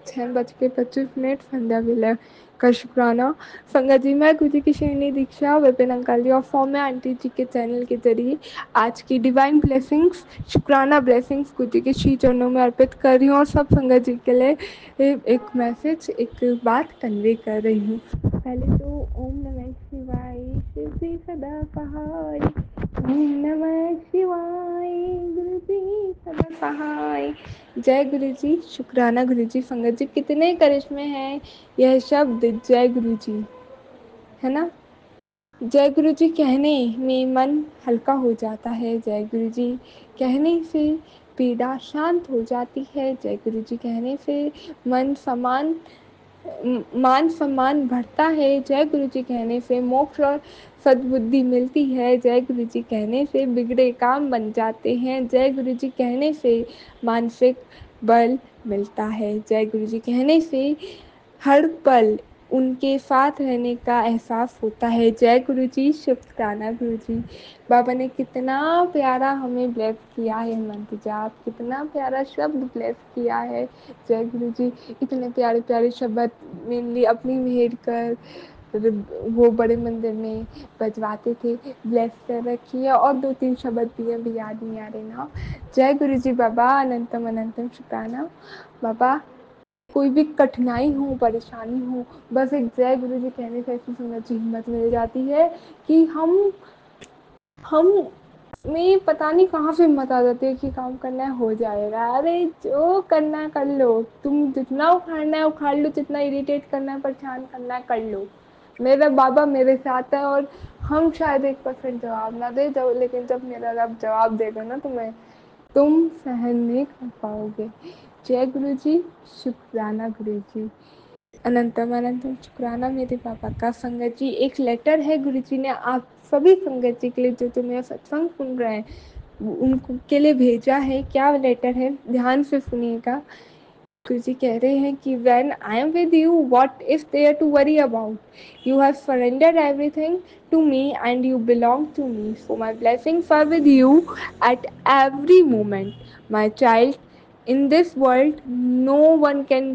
6:25 संध्या विलय का शुक्राना। संगत जी, मैं गुरु जी की श्रेणी दीक्षा विपिन अंकल जी और फॉर्म में आंटी जी के चैनल के जरिए आज की डिवाइन ब्लेसिंग्स, शुक्राना ब्लेसिंग्स गुरु जी के श्री चरणों में अर्पित कर रही हूँ, और सब संगत जी के लिए एक मैसेज, एक बात कन्वे कर रही हूँ। पहले तो ओम नमः शिवाय, शिव जी सदा सहाय। ओम नमः शिवाय, गुरु जी सदा सहाय। जय गुरु जी, शुक्राना गुरु जी। संगत जी, कितने करिश्मे हैं यह शब्द जय गुरु जी, है ना। जय गुरु जी कहने में मन हल्का हो जाता है, जय गुरु जी कहने से पीड़ा शांत हो जाती है, जय गुरु जी कहने से मान सम्मान बढ़ता है, जय गुरु जी कहने से मोक्ष और सद्बुद्धि मिलती है, जय गुरु जी कहने से बिगड़े काम बन जाते हैं, जय गुरु जी कहने से मानसिक बल मिलता है, जय गुरु जी कहने से हर पल उनके साथ रहने का एहसास होता है। जय गुरु जी, शुक्राना गुरु जी। बाबा ने कितना प्यारा हमें ब्लेस किया है मंत्र जाप, कितना प्यारा शब्द ब्लेस किया है। जय गुरु जी, इतने प्यारे प्यारे शब्द मेनली अपनी मेहर कर वो बड़े मंदिर में बजवाते थे, ब्लेस कर रखी है, और 2-3 शब्द भी अभी याद नहीं आ रहे ना। जय गुरु जी बाबा, अनंतम अनंतम शुक्राना बाबा। कोई भी कठिनाई हो, परेशानी हो, बस एक जय गुरु जी कहने से ऐसी संगत जी हिम्मत मिल जाती है कि हम में पता नहीं कहाँ से हिम्मत आ जाती है कि काम करना है हो जाएगा। अरे जो करना है कर लो, तुम जितना उखाड़ना है उखाड़ लो, जितना इरिटेट करना है परेशान करना है कर लो, मेरा बाबा मेरे साथ है। और हम शायद 1% जवाब ना दे, लेकिन जब मेरा रब जवाब देगा ना तुम सहन नहीं कर पाओगे। जय गुरु जी, शुक्राना गुरु जी, अनंतम अनंतम शुक्राना मेरे पापा का। संगत जी, एक लेटर है गुरु जी ने आप सभी संगत जी के लिए जो मेरा सत्संग सुन रहे हैं उनको के लिए भेजा है। क्या लेटर है, ध्यान से सुनिएगा। गुरु जी कह रहे हैं कि when I am with you, what is there to worry about? You have surrendered everything to me and you belong to me. So my blessings are with you at every moment. My child, in this world, no one can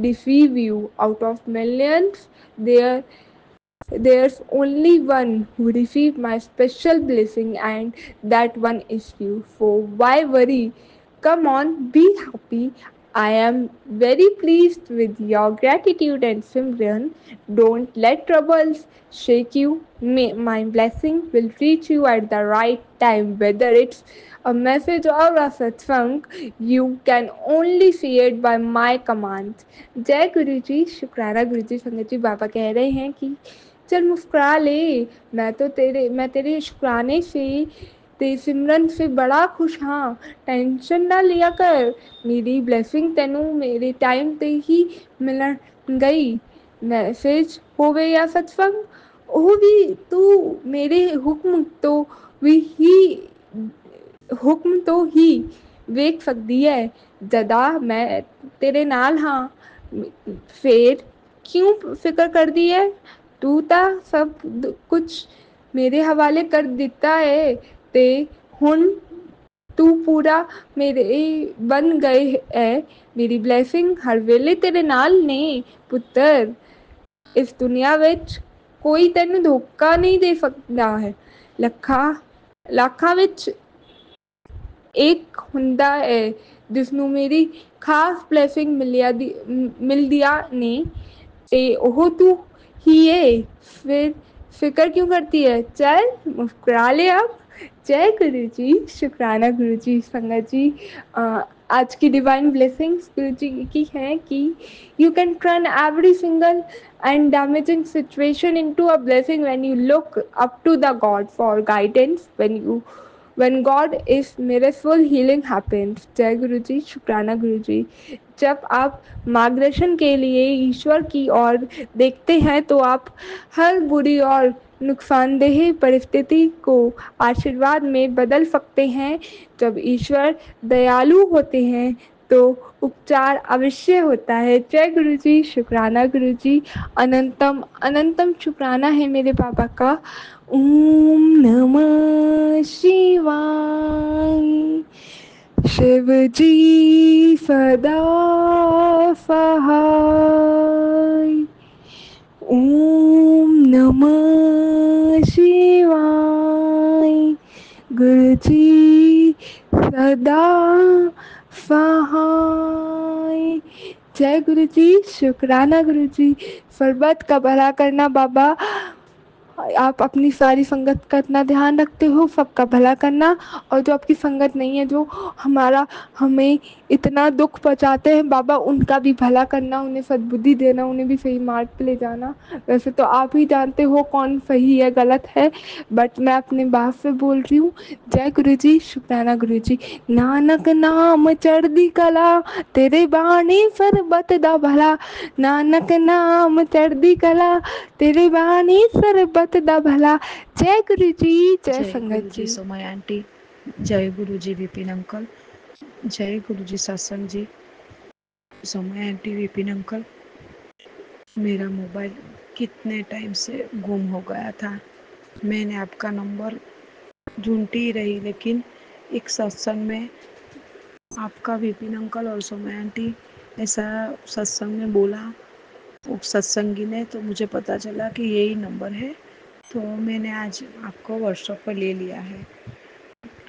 deceive you. Out of millions, there's only one who received my special blessing, and that one is you. So why worry? Come on, be happy. I am very pleased with your gratitude and Simran. Don't let troubles shake you. My blessing will reach you at the right time, whether it's a message or a satsang. You can only see it by my command. जय गुरु जी, शुक्राना गुरु जी। संगत जी, बाबा कह रहे हैं कि चल मुस्कुरा ले, मैं तेरे शुक्राने से, तेरे सिमरन से बड़ा खुश हाँ। टेंशन ना लिया कर, मेरी ब्लेसिंग तेनू मेरे टाइम ते ही मिलन गई। मैसेज होवे या सत्संग, ਉਹ भी तू मेरे ਹੁਕਮ ਤੋਂ ਹੀ ਵੇਖ ਸਕਦੀ ਹੈ। ਜਦਾ ਮੈਂ ਤੇਰੇ ਨਾਲ ਹਾਂ, ਫੇਰ क्यों फिक्र करदी है? तू ਤਾਂ सब कुछ मेरे हवाले कर दिता है ते हुण तू पूरा मेरे बन गए है। मेरी ब्लेसिंग हर वेले तेरे नाल ने पुत्तर। इस दुनिया विच कोई तैनू धोखा नहीं दे सकता है। ਲੱਖਾਂ ਵਿੱਚ ਇੱਕ ਹੁੰਦਾ ਹੈ ਜਿਸਨੂੰ ਮੇਰੀ ਖਾਸ ਬਲੇਸਿੰਗ ਮਿਲਦੀਆਂ ਨੇ ਤੇ ਉਹ तू ही है। फिर फिक्र क्यों करती है? चल मुस्कुरा ले अब। जय गुरु जी, शुक्राना गुरु जी। संगत जी, आज की डिवाइन ब्लेसिंग्स गुरु जी की है कि you can turn every single and damaging situation into a blessing when you look up to the God for guidance. When God is miraceful, healing happens. जय गुरु जी, शुक्राना गुरु जी। जब आप मार्गदर्शन के लिए ईश्वर की ओर देखते हैं तो आप हर बुरी और नुकसानदेह परिस्थिति को आशीर्वाद में बदल सकते हैं। जब ईश्वर दयालु होते हैं तो उपचार अवश्य होता है। जय गुरु जी, शुक्राना गुरु जी। अनंतम अनंतम शुक्राना है मेरे बाबा का। ओम नमः शिवाय। शिव जी सदा सहाय। ओम नमः शिवाय। गुरु जी सदा सहाय। जय गुरु जी, शुक्राना गुरु जी। सरबत का भला करना बाबा, आप अपनी सारी संगत का इतना ध्यान रखते हो, सबका भला करना, और जो आपकी संगत नहीं है, जो हमें इतना दुख पहुंचाते हैं बाबा, उनका भी भला करना, उन्हें सद्बुद्धि देना, उन्हें भी सही मार्ग पे ले जाना। वैसे तो आप ही जानते हो कौन सही है गलत है, बट मैं अपने बात से बोल रही हूँ। जय गुरु जी, शुक्राना गुरु जी। नानक नाम चढ़दी कला, तेरे बाणी सरबत दा भला। नानक नाम चढ़दी कला, तेरे बाणी सरबत दा भला। जय गुरु जी, जय जय गुरु संगत जी जी। सोमय आंटी, जय गुरु जी विपिन अंकल, जय गुरु जी सत्संग जी। सोमय आंटी, विपिन अंकल, मेरा मोबाइल कितने टाइम से गुम हो गया था। मैंने आपका नंबर ढूंढती ही रही, लेकिन एक सत्संग में आपका विपिन अंकल और सोमय आंटी ऐसा सत्संग में बोला, वो सत्संगी ने, तो मुझे पता चला कि यही नंबर है। तो मैंने आज आपको व्हाट्सएप पर ले लिया है।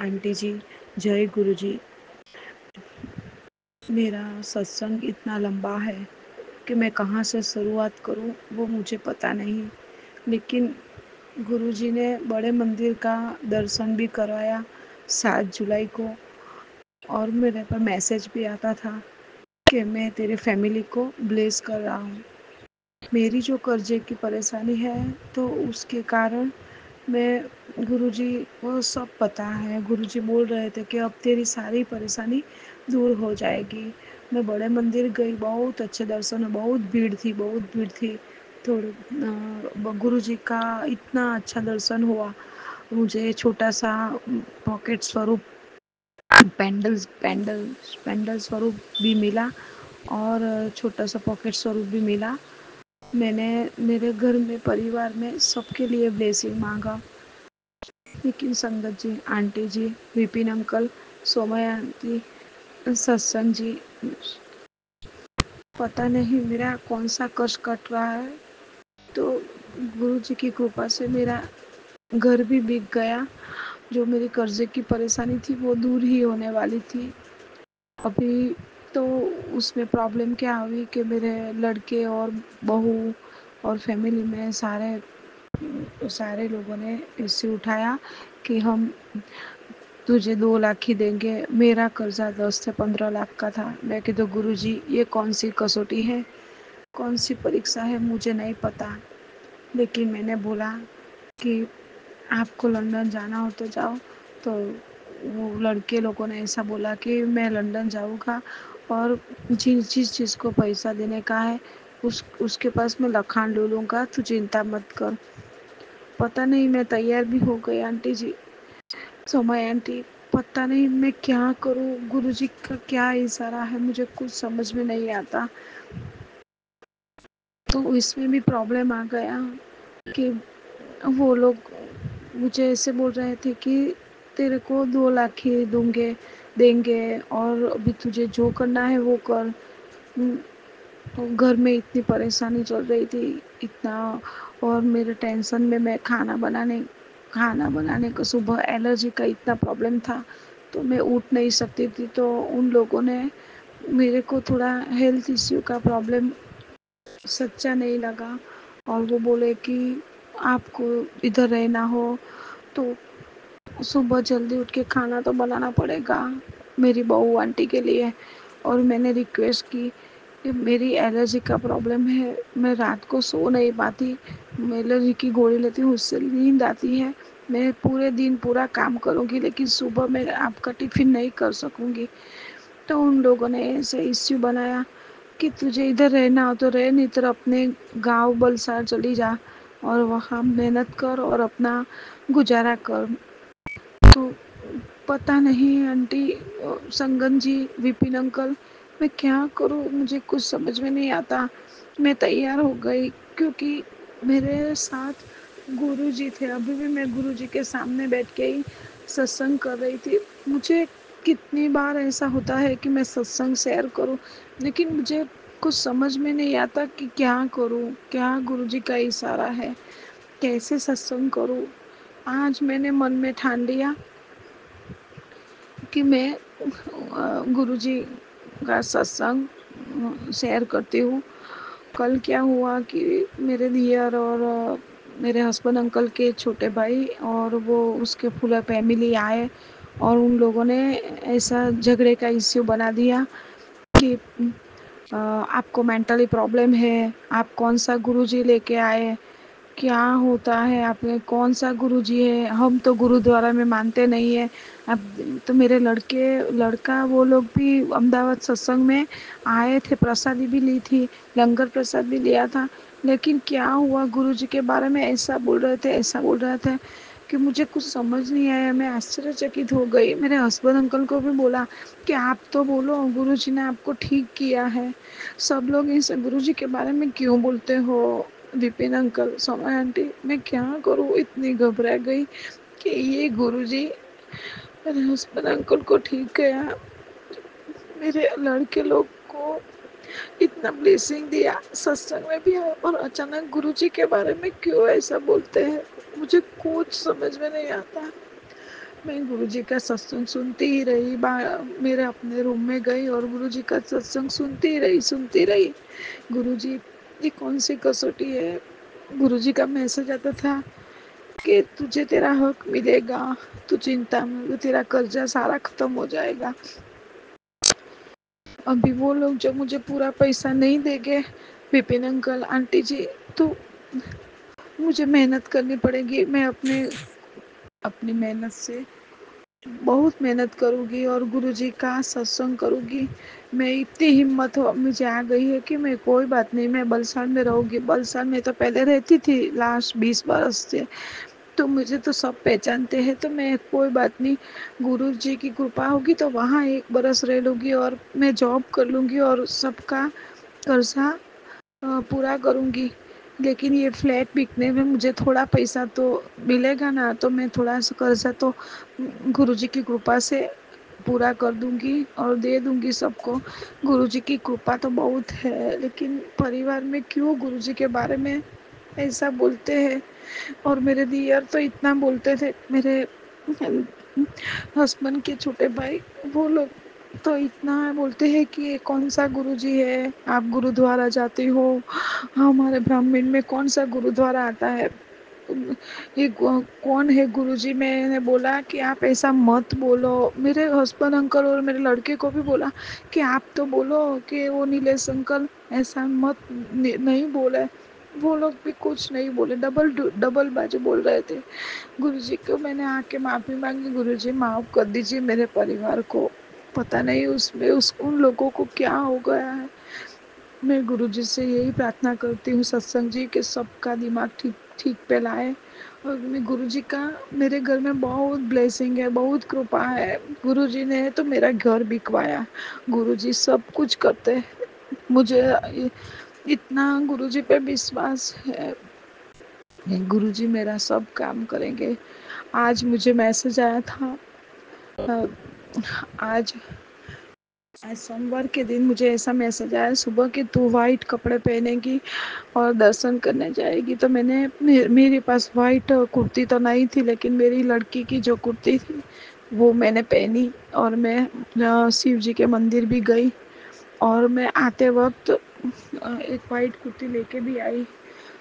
आंटी जी, जय गुरु जी। मेरा सत्संग इतना लंबा है कि मैं कहाँ से शुरुआत करूँ वो मुझे पता नहीं, लेकिन गुरु जी ने बड़े मंदिर का दर्शन भी करवाया 7 जुलाई को, और मेरे पर मैसेज भी आता था कि मैं तेरे फैमिली को ब्लेस कर रहा हूँ। मेरी जो कर्जे की परेशानी है तो उसके कारण मैं, गुरुजी को सब पता है, गुरुजी बोल रहे थे कि अब तेरी सारी परेशानी दूर हो जाएगी। मैं बड़े मंदिर गई, बहुत अच्छे दर्शन, बहुत भीड़ थी, बहुत भीड़ थी। तो गुरुजी का इतना अच्छा दर्शन हुआ। मुझे छोटा सा पॉकेट स्वरूप पेंडल स्वरूप भी मिला, और छोटा सा पॉकेट स्वरूप भी मिला। मैंने मेरे घर में, परिवार में सबके लिए ब्लेसिंग मांगा, लेकिन संगत जी, आंटी जी, विपिन अंकल, सोमय आंटी, सत्संग जी, पता नहीं मेरा कौन सा कष्ट कट रहा है। तो गुरु जी की कृपा से मेरा घर भी बिक गया। जो मेरी कर्जे की परेशानी थी वो दूर ही होने वाली थी। अभी तो उसमें प्रॉब्लम क्या हुई कि मेरे लड़के और बहू और फैमिली में सारे लोगों ने इश्यू उठाया कि हम तुझे 2 लाख ही देंगे। मेरा कर्जा 10 से 15 लाख का था। मैं कहती, गुरुजी ये कौन सी कसौटी है, कौन सी परीक्षा है, मुझे नहीं पता। लेकिन मैंने बोला कि आपको लंदन जाना हो तो जाओ। तो वो लड़के लोगों ने ऐसा बोला कि मैं लंदन जाऊँगा, और जिस चीज़ को पैसा देने का है उसके पास मैं लखान ले लूँगा, तू चिंता मत कर। पता नहीं, मैं तैयार भी हो गई आंटी जी, सोमय आंटी। पता नहीं मैं क्या करूं, गुरुजी का क्या इशारा है, मुझे कुछ समझ में नहीं आता। तो इसमें भी प्रॉब्लम आ गया कि वो लोग मुझे ऐसे बोल रहे थे कि तेरे को 2 लाख ही देंगे, और अभी तुझे जो करना है वो कर। तो घर में इतनी परेशानी चल रही थी, इतना, और मेरे टेंशन में मैं खाना बनाने का सुबह एलर्जी का इतना प्रॉब्लम था, तो मैं उठ नहीं सकती थी। तो उन लोगों ने मेरे को थोड़ा हेल्थ इश्यू का प्रॉब्लम सच्चा नहीं लगा, और वो बोले कि आपको इधर रहना हो तो सुबह जल्दी उठ के खाना तो बनाना पड़ेगा। मेरी बहू आंटी के लिए, और मैंने रिक्वेस्ट की कि मेरी एलर्जी का प्रॉब्लम है, मैं रात को सो नहीं पाती, मैं एलर्जी की गोली लेती हूँ, उससे नींद आती है, मैं पूरे दिन पूरा काम करूँगी लेकिन सुबह मैं आपका टिफ़िन नहीं कर सकूँगी। तो उन लोगों ने ऐसे इश्यू बनाया कि तुझे इधर रहना हो तो रह, नहीं तो अपने गांव बलसाड़ चली जा और वहाँ मेहनत कर और अपना गुजारा कर। तो पता नहीं आंटी, संगन जी, विपिन अंकल, मैं क्या करूँ, मुझे कुछ समझ में नहीं आता। मैं तैयार हो गई क्योंकि मेरे साथ गुरु जी थे, अभी भी मैं गुरु जी के सामने बैठ के ही सत्संग कर रही थी। मुझे कितनी बार ऐसा होता है कि मैं सत्संग शेयर करूं, लेकिन मुझे कुछ समझ में नहीं आता कि क्या करूं, क्या गुरु जी का इशारा है, कैसे सत्संग करूं। आज मैंने मन में ठान लिया कि मैं गुरुजी का सत्संग शेयर करती हूँ। कल क्या हुआ कि मेरे दियर और मेरे हस्बैंड अंकल के छोटे भाई और वो उसके पूरा फैमिली आए और उन लोगों ने ऐसा झगड़े का इश्यू बना दिया कि आपको मेंटली प्रॉब्लम है, आप कौन सा गुरुजी लेके आए, क्या होता है, आपने कौन सा गुरुजी है, हम तो गुरुद्वारा में मानते नहीं है। अब तो मेरे लड़का वो लोग भी अहमदाबाद सत्संग में आए थे, प्रसादी भी ली थी, लंगर प्रसाद भी लिया था, लेकिन क्या हुआ गुरुजी के बारे में ऐसा बोल रहे थे, ऐसा बोल रहे थे कि मुझे कुछ समझ नहीं आया। मैं आश्चर्यचकित हो गई। मेरे हस्बैंड अंकल को भी बोला कि आप तो बोलो गुरुजी ने आपको ठीक किया है, सब लोग इस गुरुजी के बारे में क्यों बोलते हो। विपिन अंकल, सोमा आंटी, मैं क्या करूँ, इतनी घबरा गई कि ये गुरुजी मेरे हस्बैंड अंकल को ठीक किया, मेरे लड़के लोग को इतना ब्लेसिंग दिया, सत्संग में भी है, और अचानक गुरुजी के बारे में क्यों ऐसा बोलते हैं, मुझे कुछ समझ में नहीं आता। मैं गुरुजी का सत्संग सुनती ही रही, मेरे अपने रूम में गई और गुरुजी का सत्संग सुनती रही। गुरुजी, ये कौन सी कसौटी है। गुरुजी का मैसेज आता था कि तुझे तेरा हक मिलेगा, तू चिंता में, तेरा कर्जा सारा खत्म हो जाएगा। अभी वो लोग जो मुझे पूरा पैसा नहीं देंगे, विपिन अंकल, आंटी जी, तो मुझे मेहनत करनी पड़ेगी। मैं अपनी मेहनत से बहुत मेहनत करूँगी और गुरुजी का सत्संग करूँगी। मैं इतनी हिम्मत हो मुझे आ गई है कि मैं कोई बात नहीं, मैं बलसाड़ में रहूँगी। बलसाड़ में तो पहले रहती थी लास्ट 20 बरस से, तो मुझे तो सब पहचानते हैं, तो मैं कोई बात नहीं, गुरु जी की कृपा होगी तो वहाँ 1 बरस रह लूँगी और मैं जॉब कर लूँगी और सबका कर्जा पूरा करूँगी। लेकिन ये फ्लैट बिकने में मुझे थोड़ा पैसा तो मिलेगा ना, तो मैं थोड़ा सा कर्जा तो गुरुजी की कृपा से पूरा कर दूंगी और दे दूंगी सबको। गुरुजी की कृपा तो बहुत है, लेकिन परिवार में क्यों गुरुजी के बारे में ऐसा बोलते हैं। और मेरे दियर तो इतना बोलते थे, मेरे हस्बैंड के छोटे भाई, वो लोग तो इतना बोलते हैं कि ये कौन सा गुरुजी है, आप गुरुद्वारा जाते हो, हमारे ब्राह्मण में कौन सा गुरुद्वारा आता है, ये कौन है गुरुजी। मैंने बोला कि आप ऐसा मत बोलो। मेरे हस्बैंड अंकल और मेरे लड़के को भी बोला कि आप तो बोलो कि वो नीलेश अंकल ऐसा मत नहीं बोले। वो लोग भी कुछ नहीं बोले, डबल बाजू बोल रहे थे। गुरुजी को मैंने आके माफ़ी मांगी, गुरुजी माफ़ कर दीजिए मेरे परिवार को, पता नहीं उसमें उन लोगों को क्या हो गया है। मैं गुरुजी से यही प्रार्थना करती हूँ सत्संग जी के सबका दिमाग ठीक ठीक पे लाए। और मैं गुरुजी का मेरे घर में बहुत ब्लेसिंग है, बहुत कृपा है। गुरुजी ने तो मेरा घर बिकवाया, गुरुजी सब कुछ करते हैं। मुझे इतना गुरुजी पे विश्वास है, गुरुजी मेरा सब काम करेंगे। आज मुझे मैसेज आया था, अ, आज आज सोमवार के दिन मुझे ऐसा मैसेज आया सुबह कि तू वाइट कपड़े पहनेगी और दर्शन करने जाएगी। तो मेरे पास वाइट कुर्ती तो नहीं थी, लेकिन मेरी लड़की की जो कुर्ती थी वो मैंने पहनी और मैं शिव जी के मंदिर भी गई। और मैं आते वक्त एक वाइट कुर्ती लेके भी आई।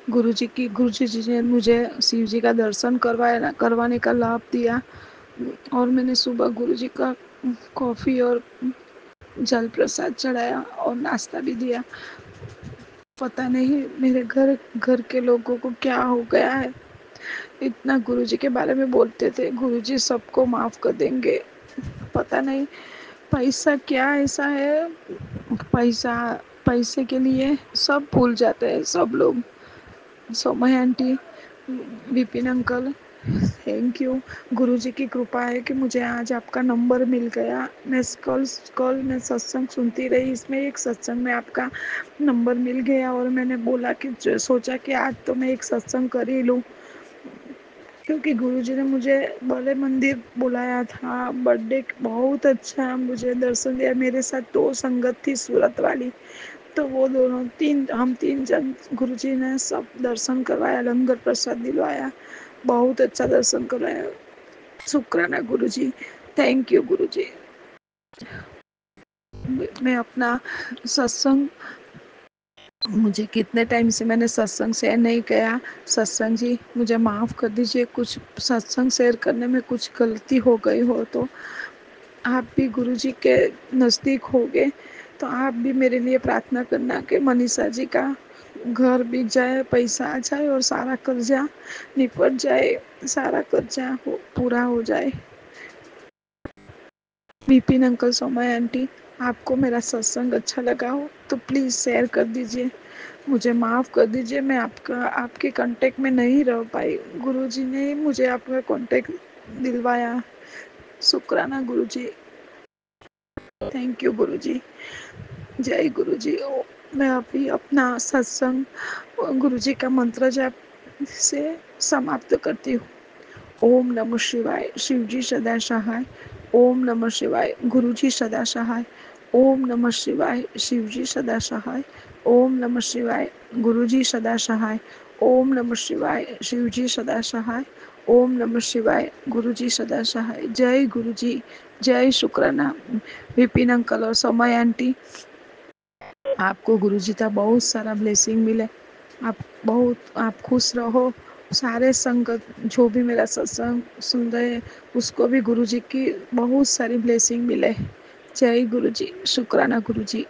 गुरुजी जी ने मुझे शिव जी का दर्शन करवाने का लाभ दिया। और मैंने सुबह गुरुजी का कॉफ़ी और जल प्रसाद चढ़ाया और नाश्ता भी दिया। पता नहीं मेरे घर के लोगों को क्या हो गया है, इतना गुरुजी के बारे में बोलते थे, गुरुजी सबको माफ कर देंगे। पता नहीं पैसा क्या ऐसा है, पैसा पैसे के लिए सब भूल जाते हैं सब लोग। Somay aunty, Vipin uncle, thank you. Guruji की कृपा है कि मुझे आज आपका नंबर मिल गया। मैं कल मैं सत्संग सुनती रही, इसमें एक सत्संग में आपका नंबर मिल गया और मैंने बोला कि सोचा कि आज तो मैं एक सत्संग कर ही लूँ, क्योंकि गुरुजी ने मुझे बड़े मंदिर बुलाया था। बर्थडे बहुत अच्छा मुझे दर्शन दिया। मेरे साथ 2 संगत थी सूरत वाली, तो वो दोनों हम तीन जन गुरुजी ने सब दर्शन करवाया, लंगर प्रसाद दिलवाया, बहुत अच्छा दर्शन करवाया। शुक्राना गुरुजी, थैंक यू गुरुजी। मैं अपना सत्संग, मुझे कितने टाइम से मैंने सत्संग शेयर नहीं किया। सत्संग जी मुझे माफ़ कर दीजिए, कुछ सत्संग शेयर करने में कुछ गलती हो गई हो तो। आप भी गुरुजी के नज़दीक होगे तो आप भी मेरे लिए प्रार्थना करना कि मनीषा जी का घर बिक जाए, पैसा आ जाए और सारा कर्जा निपट जाए, सारा कर्जा पूरा हो जाए। विपिन अंकल, सोमय आंटी, आपको मेरा सत्संग अच्छा लगा हो तो प्लीज़ शेयर कर दीजिए। मुझे माफ़ कर दीजिए, मैं आपके कांटेक्ट में नहीं रह पाई। गुरुजी ने ही मुझे आपका कांटेक्ट दिलवाया। शुक्राना गुरुजी, थैंक यू गुरुजी। जय गुरुजी। मैं अभी अपना सत्संग गुरुजी का मंत्र जाप से समाप्त करती हूँ। ओम नमः शिवाय, शिवजी सदा सहाय। ओम नमः शिवाय, गुरुजी सदा सहाय। ओम नमः शिवाय, शिवजी सदा सहाय। ओम नमः शिवाय, गुरुजी सदा सहाय। ओम नमः शिवाय, शिवजी सदा सहाय। ओम नमः शिवाय, गुरुजी सदा सहाय। जय गुरुजी, जय शुक्राना। विपिन अंकल और समय आंटी, आपको गुरुजी का बहुत सारा ब्लेसिंग मिले। आप खुश रहो। सारे संगत जो भी मेरा सत्संग सुन रहे हैं उसको भी गुरुजी की बहुत सारी ब्लेसिंग मिले। जय गुरुजी, शुक्राना गुरुजी।